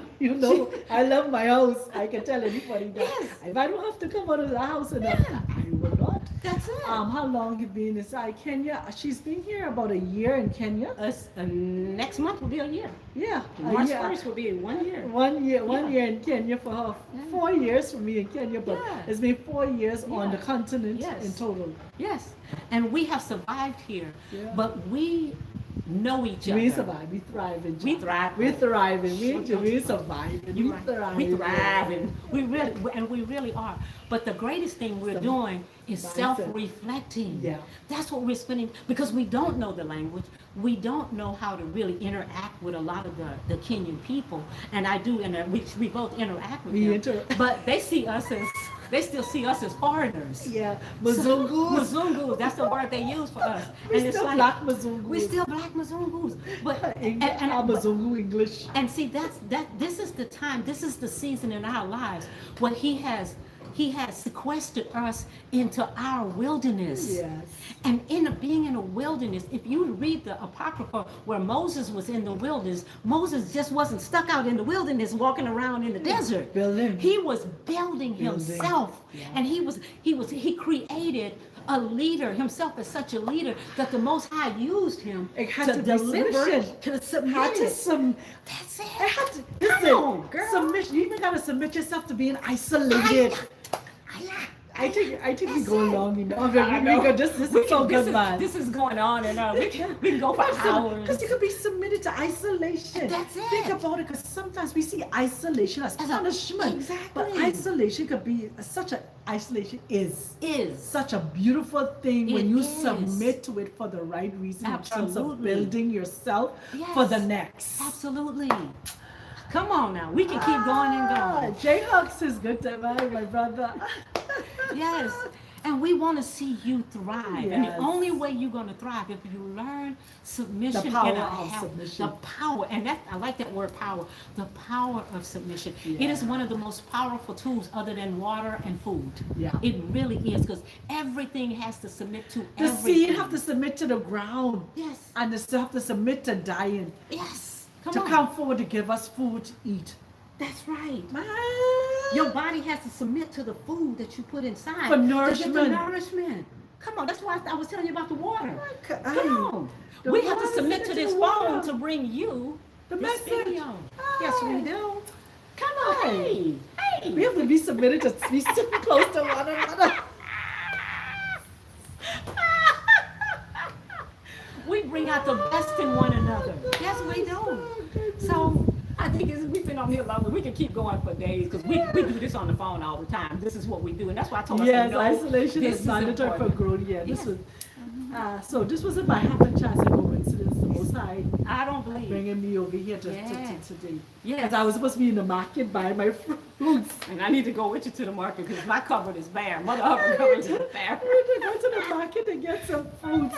S2: I love my house. I can tell anybody that.
S1: Yes.
S2: If I don't have to come out of the house enough,
S1: Yeah.
S2: I will not.
S1: That's it.
S2: How long you been inside Kenya? She's been here about a year in Kenya.
S1: Next month will be a year.
S2: Yeah, a
S1: March
S2: year.
S1: 1st will be 1 year.
S2: One year,
S1: Yeah.
S2: 1 year in Kenya for her.
S1: Yeah.
S2: 4 years for me in Kenya, but
S1: Yeah.
S2: it's been 4 years on
S1: Yeah.
S2: the continent
S1: Yes.
S2: in total.
S1: Yes. And we have survived here.
S2: Yeah.
S1: But we know each other.
S2: We survive, we thrive in
S1: We
S2: China.
S1: thrive.
S2: We thrive and we survive and we
S1: You're right.
S2: thrive.
S1: We thrive, and we really are. But the greatest thing we're
S2: Some
S1: doing is
S2: mindset.
S1: self-reflecting.
S2: Yeah.
S1: That's what we're spending because we don't know the language. We don't know how to really interact with a lot of the Kenyan people. And I do, and we both interact with them. But they still see us as foreigners.
S2: Yeah, Mzungus.
S1: Mzungus, that's the word they use for us.
S2: We
S1: And it's
S2: still
S1: like,
S2: black Mzungus.
S1: we're still black Mzungus. But
S2: Mzungu English.
S1: and see, this is the time, this is the season in our lives when he has sequestered us into our wilderness.
S2: Yes.
S1: And being in a wilderness, if you read the Apocrypha where Moses was in the wilderness, Moses just wasn't stuck out in the wilderness walking around in the desert.
S2: Building.
S1: He was building himself.
S2: Yeah.
S1: And he created a leader himself as such a leader that the Most High used him
S2: It had
S1: to
S2: to be
S1: deliver,
S2: submission.
S1: to
S2: Had
S1: submit.
S2: to some.
S1: That's it.
S2: I had to
S1: Come
S2: listen.
S1: on, girl.
S2: Submission. You even gotta submit yourself to being isolated. I think we go long enough. This is so good, man.
S1: This is going on and on. We can go for hours.
S2: Because you could be submitted to isolation.
S1: That's it.
S2: Think about it, because sometimes we see isolation as
S1: As a-
S2: punishment.
S1: Exactly.
S2: But isolation could be isolation is
S1: Is
S2: such a beautiful thing when
S1: It
S2: you
S1: is.
S2: submit to it for the right reason in terms of
S1: Absolutely.
S2: building yourself
S1: Yes.
S2: for the next.
S1: absolutely. Come on now, we can keep going and going.
S2: Jayhawks is good to have my brother.
S1: Yes. And we want to see you thrive. And the
S2: Yes.
S1: only way you're going to thrive if you learn submission
S2: The power
S1: in a
S2: of
S1: health-
S2: submission.
S1: The power, and that I like that word power. The power of submission. It is
S2: Yeah.
S1: one of the most powerful tools other than water and food.
S2: Yeah.
S1: It really is because everything has to submit to
S2: The
S1: everything.
S2: seed have to submit to the ground.
S1: Yes.
S2: And they still have to submit to dying.
S1: Yes.
S2: to come forward to give us food to eat.
S1: That's right.
S2: Man.
S1: Your body has to submit to the food that you put inside.
S2: For
S1: to get
S2: nourishment.
S1: the nourishment. Come on, that's why I was telling you about the water. Come on.
S2: The
S1: We have to
S2: water,
S1: submit to this
S2: the water.
S1: phone to bring you
S2: The
S1: this
S2: message.
S1: video. Yes, we
S2: Hi.
S1: do. Come on. Hey. Hey.
S2: We have to be submitted to be super close to one another.
S1: We bring out the best in one another. Yes, we do. So I think we've been on here long. We can keep going for days because we do this on the phone all the time. This is what we do, and that's why I told us
S2: Yes,
S1: no,
S2: isolation
S1: this
S2: is mandatory for
S1: important.
S2: growth. Yeah, this
S1: Yes.
S2: was. So this was by happen chance and coincidence. The Most High
S1: I don't believe.
S2: bringing me over here
S1: Yes.
S2: today.
S1: Yes.
S2: Because I was supposed to be in the market buying my fruits.
S1: And I need to go with you to the market because my cupboard is bare. Mother Hubbard cupboard is bare.
S2: We need to go to the market and get some fruits.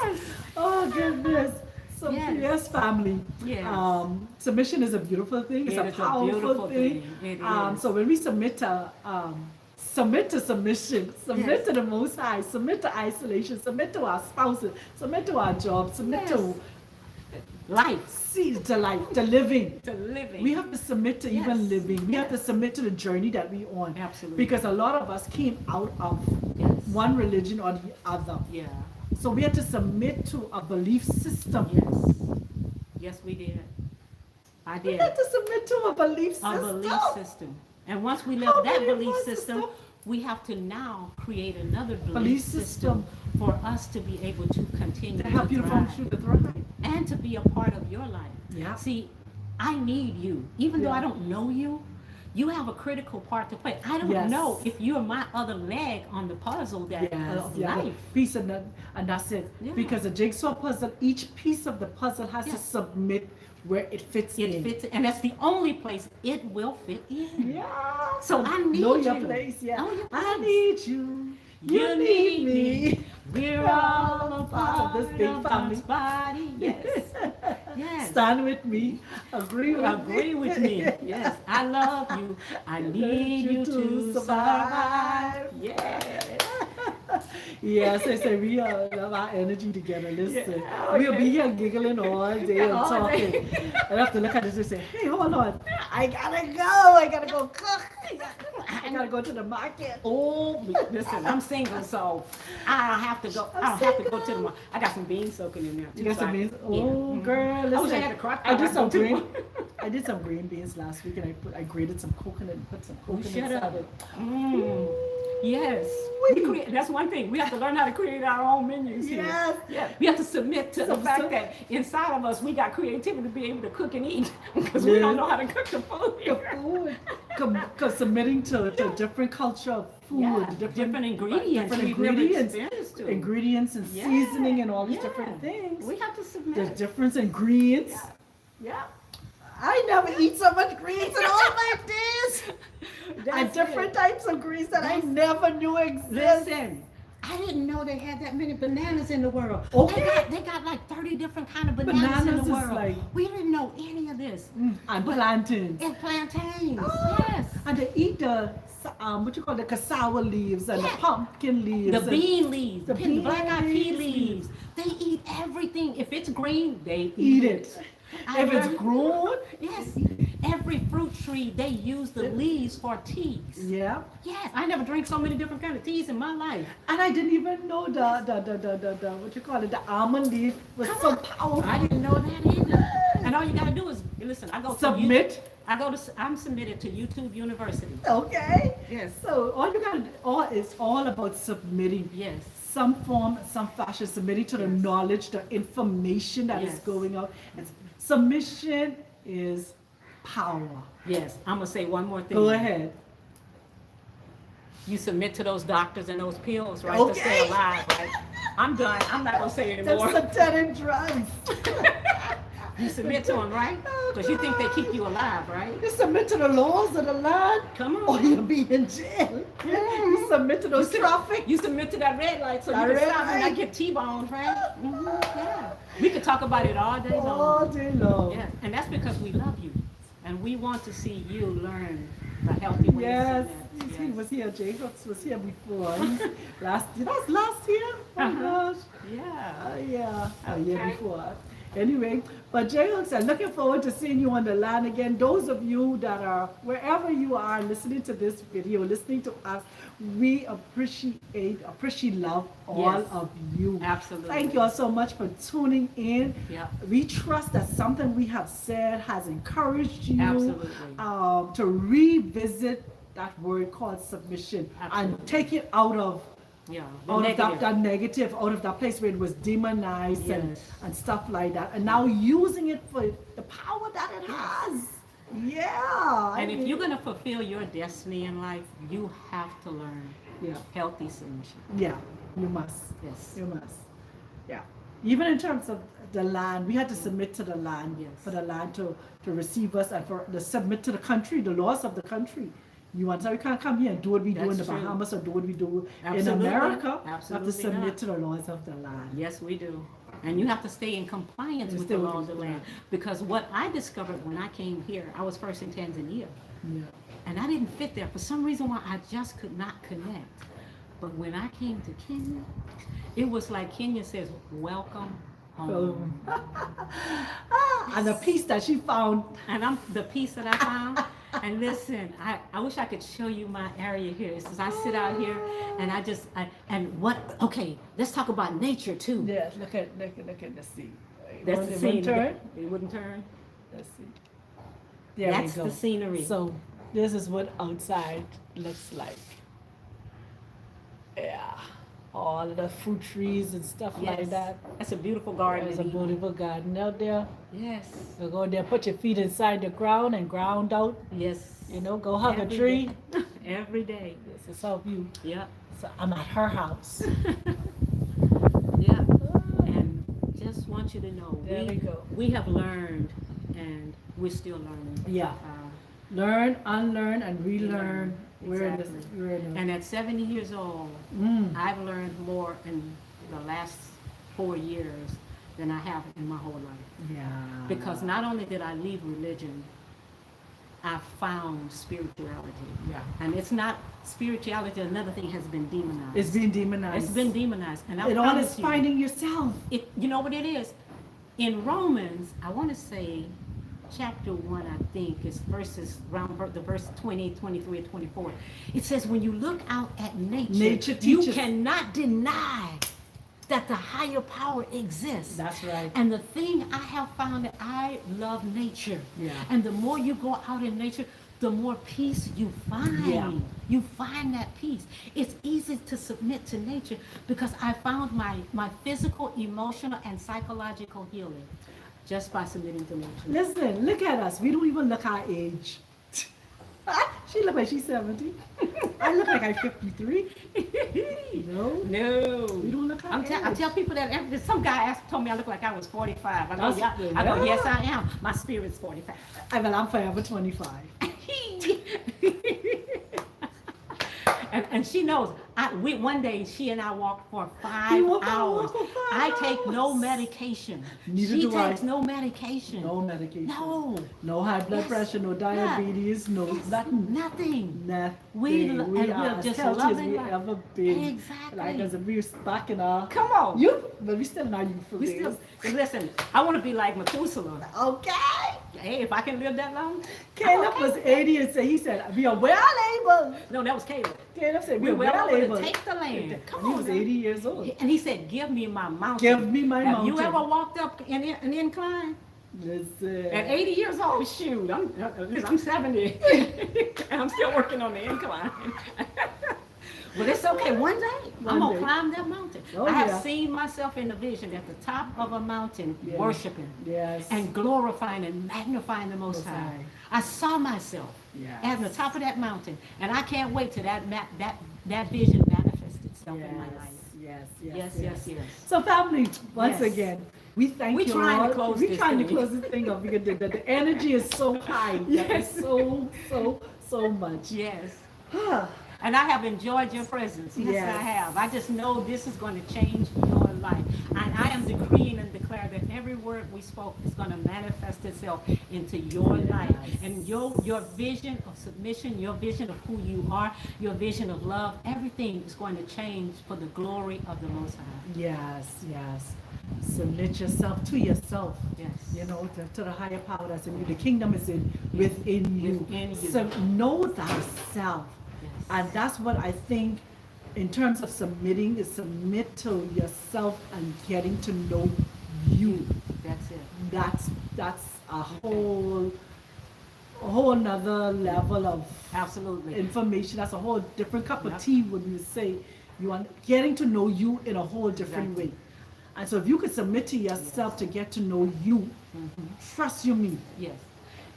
S2: Oh goodness. So
S1: Yes.
S2: yes, family.
S1: Yes.
S2: Submission is a beautiful thing. It's
S1: It
S2: a
S1: is a
S2: powerful
S1: beautiful
S2: thing.
S1: thing. It is.
S2: So when we submit to submission, submit
S1: Yes.
S2: to the Most High, submit to isolation, submit to our spouses, submit to our job, submit to
S1: Life.
S2: to life, to living.
S1: To living.
S2: We have to submit to even
S1: Yes.
S2: living. We have to submit to the journey that we on.
S1: Absolutely.
S2: Because a lot of us came out of
S1: Yes.
S2: one religion or the other.
S1: Yeah.
S2: So we had to submit to a belief system.
S1: Yes. Yes, we did. I
S2: We
S1: did.
S2: had to submit to a belief
S1: A
S2: system.
S1: belief system. And once we
S2: How
S1: left that
S2: many
S1: belief
S2: belief
S1: system,
S2: system?
S1: we have to now create another belief
S2: Belief
S1: system
S2: system.
S1: for us to be able to continue
S2: To help you to
S1: thrive
S2: function, to thrive.
S1: and to be a part of your life.
S2: Yeah.
S1: See, I need you. Even though
S2: Yeah.
S1: I don't know you, you have a critical part to play. I don't
S2: Yes.
S1: know if you're my other leg on the puzzle that of
S2: yeah,
S1: life.
S2: piece and that's it.
S1: Yeah.
S2: Because a jigsaw puzzle, each piece of the puzzle has to
S1: Yes.
S2: submit where it fits
S1: It
S2: in.
S1: fits, and that's the only place it will fit in.
S2: Yeah.
S1: So I need
S2: know your
S1: you.
S2: place. Yeah.
S1: Know your
S2: I
S1: place.
S2: need you.
S1: You need me. We're all a
S2: Part
S1: part
S2: of this big
S1: of
S2: family.
S1: God's body. Yes. Yes.
S2: Stand with me. Agree with
S1: Agree with me. Yes. I love you. I need you to survive. Yes.
S2: Yes, I say we love our energy together. Listen,
S1: Yeah,
S2: we'll
S1: okay.
S2: be here giggling all day and
S1: All
S2: talking.
S1: day.
S2: I have to look at this and say, hey, hold on. I gotta go. I gotta go cook. I gotta go to the market.
S1: Oh, listen, I'm single, so I don't have to go. I don't have to go to the market. I got some beans soaking in there too.
S2: You got
S1: so
S2: some
S1: I-
S2: beans?
S1: yeah.
S2: Oh,
S1: Mhm.
S2: girl,
S1: I wish I
S2: listen.
S1: had a crock
S2: I did
S1: pot.
S2: some
S1: I'd go to
S2: green.
S1: one.
S2: I did some green beans last week, and I grated some coconut and put some
S1: Oh,
S2: coconut
S1: shut up.
S2: inside it.
S1: Mm. Yes. That's one thing. We have to learn how to create our own menus here.
S2: Yes.
S1: Yeah. We have to submit to the
S2: So-
S1: fact
S2: so-
S1: that inside of us we got creativity to be able to cook and eat because we don't
S2: Yeah.
S1: know how to cook the food
S2: The
S1: here.
S2: food, submitting to different culture of food,
S1: Yeah. Different ingredients.
S2: different
S1: we've never
S2: ingredients,
S1: experienced to.
S2: ingredients and
S1: Yeah.
S2: seasoning and all these
S1: Yeah.
S2: different things.
S1: We have to submit.
S2: There's different ingredients.
S1: Yeah.
S2: I never eat so much greens in all my days. And
S1: That's
S2: different
S1: it.
S2: types of greens that I
S1: That's-
S2: never knew existed.
S1: Listen, I didn't know they had that many bananas in the world.
S2: Okay.
S1: They got like 30 different kind of bananas in
S2: Bananas
S1: the
S2: is
S1: world.
S2: like-
S1: We didn't know any of this.
S2: And plantains.
S1: And plantains.
S2: Oh.
S1: Yes.
S2: And they eat the what you call the cassava leaves and
S1: Yeah.
S2: the pumpkin leaves.
S1: The
S2: and-
S1: bean leaves,
S2: the
S1: the black eyed pea
S2: bean
S1: leaves. They eat everything. If it's green, they
S2: Eat it.
S1: I
S2: If it's
S1: learned-
S2: grown,
S1: Yes. Every fruit tree, they use the leaves for teas.
S2: yeah.
S1: Yes. I never drank so many different kind of teas in my life.
S2: And I didn't even know the what you call it, the almond leaf was
S1: Come
S2: so
S1: on.
S2: powerful.
S1: I didn't know that either. And all you gotta do is listen. I go to
S2: Submit.
S1: I'm submitted to YouTube University.
S2: Okay.
S1: Yes.
S2: So all you gotta do, it's all about submitting.
S1: Yes.
S2: Some form, some fashion, submitting to the
S1: Yes.
S2: knowledge, the information that is
S1: Yes.
S2: going out. Submission is power.
S1: Yes. I'm gonna say one more thing.
S2: Go ahead.
S1: You submit to those doctors and those pills, right? To
S2: Okay.
S1: stay alive, right? I'm done. I'm not gonna say it
S2: Them
S1: anymore.
S2: synthetic drugs.
S1: You submit to them, right? Because you think they keep you alive, right?
S2: You submit to the laws of the land,
S1: Come
S2: or
S1: on.
S2: you'll be in jail. You submit to those traffic.
S1: You submit to that red light so
S2: That
S1: you can
S2: red
S1: stop and
S2: light.
S1: not get T-boned, right? Yeah. We could talk about it all day
S2: All
S1: long.
S2: day long.
S1: Yeah. And that's because we love you. And we want to see you learn the healthy ways.
S2: Yes,
S1: in that.
S2: he was here. Jacobs was here before. That was last year. Oh my
S1: Uh-huh.
S2: gosh.
S1: Yeah.
S2: Yeah, a year
S1: Okay.
S2: before. Anyway, but Jacobs, I'm looking forward to seeing you on the land again. Those of you that are wherever you are listening to this video, listening to us, we appreciate love all
S1: Yes.
S2: of you.
S1: Absolutely.
S2: Thank you all so much for tuning in.
S1: Yeah.
S2: We trust that something we have said has encouraged you
S1: Absolutely.
S2: to revisit that word called submission
S1: Absolutely.
S2: and take it out of
S1: Yeah. The
S2: out
S1: negative.
S2: of that negative, out of that place where it was demonized
S1: Yes.
S2: and stuff like that, and now using it for the power that it has. Yeah.
S1: And if you're going to fulfill your destiny in life, you have to learn
S2: yeah,
S1: healthy submission.
S2: yeah, you must.
S1: Yes.
S2: You must. Yeah. Even in terms of the land, we had to submit to the land
S1: Yes.
S2: for the land to receive us and for the submit to the country, the laws of the country. You want to we can't come here and do what we do in the
S1: That's true.
S2: Bahamas or do what we do
S1: Absolutely.
S2: in America. We have
S1: Absolutely
S2: to submit
S1: not.
S2: to the laws of the land.
S1: Yes, we do. And you have to stay in compliance
S2: You
S1: with
S2: stay
S1: the
S2: with
S1: law of
S2: the
S1: the land. Because what I discovered when I came here, I was first in Tanzania.
S2: Yeah.
S1: And I didn't fit there. For some reason why I just could not connect. But when I came to Kenya, it was like Kenya says, welcome home.
S2: And the peace that she found.
S1: And I'm the peace that I found. And listen, I wish I could show you my area here. Since I sit out here and okay, let's talk about nature too.
S2: Yes, look at the sea.
S1: That's
S2: Want
S1: the
S2: it
S1: scenery.
S2: wouldn't turn?
S1: It wouldn't turn.
S2: Let's see. There
S1: That's
S2: we go.
S1: the scenery.
S2: So this is what outside looks like. Yeah. All the fruit trees and stuff like
S1: Yes.
S2: that.
S1: That's a beautiful garden.
S2: There's a
S1: in Eden.
S2: beautiful garden out there.
S1: Yes.
S2: So go there, put your feet inside the ground and ground out.
S1: Yes.
S2: You know, go hug a
S1: Every
S2: tree.
S1: day. Every day.
S2: This is our view.
S1: Yeah.
S2: So I'm at her house.
S1: Yeah. And just want you to know,
S2: There we go.
S1: we have learned and we're still learning.
S2: Yeah. Learn, unlearn, and relearn. We're in this.
S1: Exactly.
S2: We're in
S1: And at 70 years old,
S2: Mm.
S1: I've learned more in the last 4 years than I have in my whole life.
S2: Yeah.
S1: Because not only did I leave religion, I found spirituality.
S2: Yeah.
S1: And it's not spirituality, another thing has been demonized.
S2: It's been demonized.
S1: It's been demonized. And I
S2: It all
S1: promise
S2: is
S1: you,
S2: finding yourself.
S1: you know what it is? In Romans, I want to say chapter 1, I think, is verses around the verse 20, 23, and 24. It says, when you look out at nature you
S2: teaches.
S1: cannot deny that the higher power exists.
S2: That's right.
S1: And the thing I have found that I love nature.
S2: Yeah.
S1: And the more you go out in nature, the more peace you find.
S2: Yeah.
S1: You find that peace. It's easy to submit to nature because I found my physical, emotional, and psychological healing just by submitting to nature.
S2: Listen, look at us. We don't even look our age. She look like she's 70. I look like I'm 53. No.
S1: No.
S2: We don't look our
S1: I
S2: age.
S1: tell people that some guy told me I look like I was 45. I go,
S2: That's
S1: yeah.
S2: good.
S1: I go, yes, I am. My spirit's 45.
S2: Well, I'm forever 25.
S1: And she knows. One day she and I walked for 5
S2: We walked
S1: hours.
S2: for 5
S1: I take no
S2: hours.
S1: medication.
S2: Neither
S1: She
S2: do I.
S1: takes no medication.
S2: No medication.
S1: No.
S2: No high blood
S1: Yes.
S2: pressure, no diabetes, no
S1: Yes.
S2: nothing.
S1: Nothing.
S2: Nothing.
S1: We
S2: we
S1: and
S2: are
S1: we're
S2: as
S1: just
S2: healthy as
S1: loving
S2: we
S1: life.
S2: ever been.
S1: Exactly.
S2: Like as a we're back in our
S1: Come on.
S2: youth, but we still in our youthful
S1: We
S2: days.
S1: still listen. I want to be like Methuselah.
S2: Okay.
S1: Hey, if I can live that long.
S2: Caleb
S1: I'm
S2: was
S1: okay.
S2: 80 and said, he said, we are well able.
S1: No, that was Caleb.
S2: Caleb said,
S1: We're
S2: we're well
S1: able
S2: able.
S1: to take the land. Come
S2: And he
S1: on.
S2: was
S1: now.
S2: 80 years old.
S1: And he said, give me my mountain.
S2: Give me my
S1: Have you
S2: mountain.
S1: ever walked up an incline?
S2: Listen.
S1: At 80 years old, shoot, I'm 70. And I'm still working on the incline. But it's okay. One day,
S2: One
S1: I'm going
S2: day.
S1: to climb that mountain.
S2: Oh,
S1: I have
S2: yeah.
S1: seen myself in the vision at the top of a mountain,
S2: Yes.
S1: worshiping
S2: Yes.
S1: and glorifying and magnifying the Most
S2: Most
S1: High.
S2: High.
S1: I saw myself
S2: Yes.
S1: at the top of that mountain. And I can't wait till that vision manifests itself in my life.
S2: Yes,
S1: Yes.
S2: So family, once
S1: Yes.
S2: again, we thank
S1: We
S2: you
S1: trying to
S2: all.
S1: close
S2: We're
S1: this
S2: trying to
S1: thing.
S2: close this thing up because the energy is so high.
S1: Yes.
S2: So much.
S1: Yes. And I have enjoyed your presence. Yes,
S2: Yes.
S1: I have. I just know this is going to change your life. And I am decreeing and declare that every word we spoke is going to manifest itself into your life. And your vision of submission, your vision of who you are, your vision of love, everything is going to change for the glory of the Most High.
S2: Yes. Submit yourself to yourself.
S1: Yes.
S2: You know, to the higher power that's in you. The kingdom is within you.
S1: Within you.
S2: So know thyself.
S1: Yes.
S2: And that's what I think in terms of submitting is submit to yourself and getting to know you.
S1: That's it.
S2: That's a whole nother level of
S1: Absolutely.
S2: information. That's a whole different cup of
S1: Yep.
S2: tea when you say you are getting to know you in a whole different
S1: Exactly.
S2: way. And so if you could submit to yourself to get to know you, trust you me.
S1: Yes.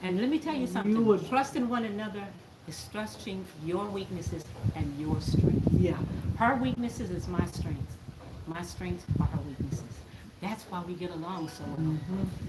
S1: And let me tell you something.
S2: You would-
S1: Trusting one another is trusting your weaknesses and your strengths.
S2: Yeah.
S1: Her weaknesses is my strengths. My strengths are her weaknesses. That's why we get along so well.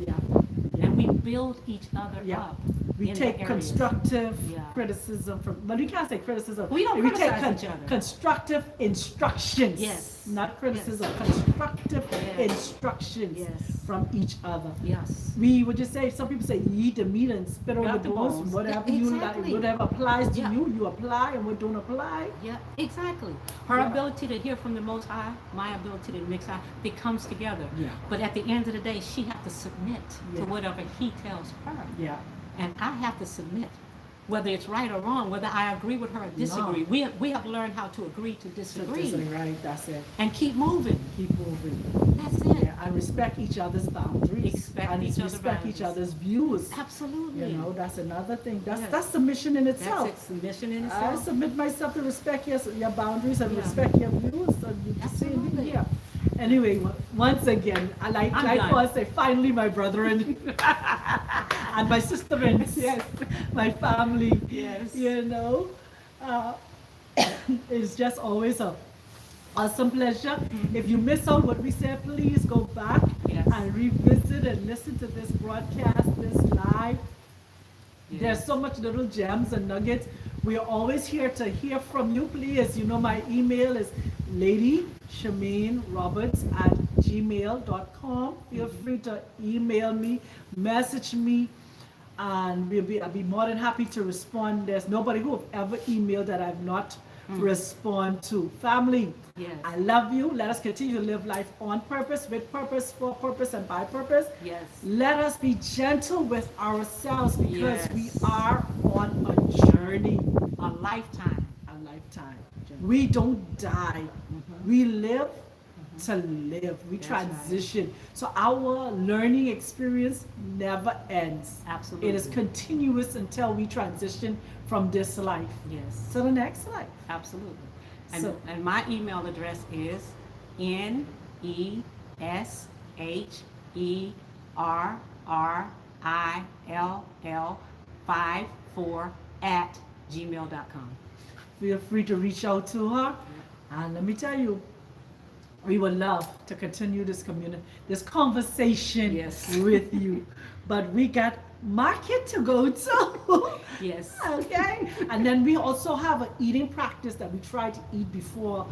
S2: Yeah.
S1: And we build each other
S2: Yeah.
S1: up.
S2: We
S1: in the
S2: take
S1: areas.
S2: constructive
S1: Yeah.
S2: criticism from, but we can't say criticism.
S1: We don't
S2: take
S1: criticize each other.
S2: constructive instructions.
S1: Yes.
S2: Not criticism, constructive
S1: Yes.
S2: instructions
S1: Yes.
S2: from each other.
S1: Yes.
S2: We would just say, some people say, you eat the meat and spit on
S1: Got
S2: the
S1: the
S2: bones.
S1: bones.
S2: Whatever
S1: Yeah,
S2: you
S1: exactly.
S2: like, whatever applies to
S1: Yeah.
S2: you apply, and what don't apply.
S1: Yeah, exactly. Her
S2: Yeah.
S1: ability to hear from the Most High, my ability to mix high, it comes together.
S2: Yeah.
S1: But at the end of the day, she has to submit
S2: Yeah.
S1: to whatever he tells her.
S2: Yeah.
S1: And I have to submit, whether it's right or wrong, whether I agree with her or disagree.
S2: No.
S1: We have learned how to agree to disagree
S2: Right, that's it.
S1: and keep moving.
S2: Keep moving.
S1: That's it.
S2: Yeah, and respect each other's boundaries.
S1: Respect
S2: and
S1: each other's
S2: respect each
S1: boundaries.
S2: other's views.
S1: Absolutely.
S2: You know, that's another thing. That's
S1: Yes.
S2: that's submission in
S1: That's
S2: itself.
S1: it. Submission in
S2: I
S1: itself.
S2: submit myself to respect your boundaries and
S1: Yeah.
S2: respect your views. And you can see me
S1: Absolutely.
S2: here. Anyway, once again, I like
S1: I'm done.
S2: I say, finally, my brethren and my sisterins,
S1: Yes.
S2: my family.
S1: Yes.
S2: You know, it's just always a awesome pleasure. If you miss out what we said, please go back
S1: Yes.
S2: and revisit and listen to this broadcast, this live.
S1: Yes.
S2: There's so much little gems and nuggets. We are always here to hear from you, please. You know, my email is Lady Shameen Roberts at gmail.com. Feel free to email me, message me, and I'll be more than happy to respond. There's nobody who have ever emailed that I've not respond to. Family,
S1: Yes.
S2: I love you. Let us continue to live life on purpose, with purpose, for purpose, and by purpose.
S1: Yes.
S2: Let us be gentle with ourselves because
S1: Yes.
S2: we are on a journey,
S1: A lifetime.
S2: a lifetime. We don't die. We live to live. We
S1: That's right.
S2: transition. So our learning experience never ends.
S1: Absolutely.
S2: It is continuous until we transition from this life
S1: Yes.
S2: to the next life.
S1: Absolutely. And,
S2: So-
S1: and my email address is nesherrill54@gmail.com.
S2: Feel free to reach out to her. And let me tell you, we would love to continue this conversation
S1: Yes.
S2: with you. But we got market to go to.
S1: Yes.
S2: Okay. And then we also have an eating practice that we try to eat before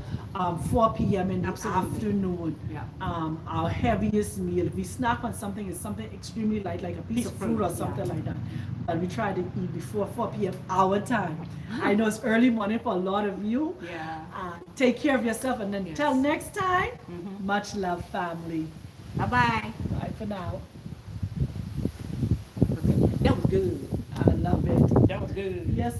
S2: 4 p.m. in the
S1: Absolutely.
S2: afternoon.
S1: Yeah.
S2: Our heaviest meal. If we snack on something, it's something extremely light, like a piece of fruit or something like that. But we try to eat before 4 p.m. our time. I know it's early morning for a lot of you.
S1: Yeah.
S2: Take care of yourself, and then
S1: Yes.
S2: till next time,
S1: Mhm.
S2: much love, family.
S1: Bye-bye.
S2: Bye for now.
S1: That was good.
S2: I love it.
S1: That was good.
S2: Yes.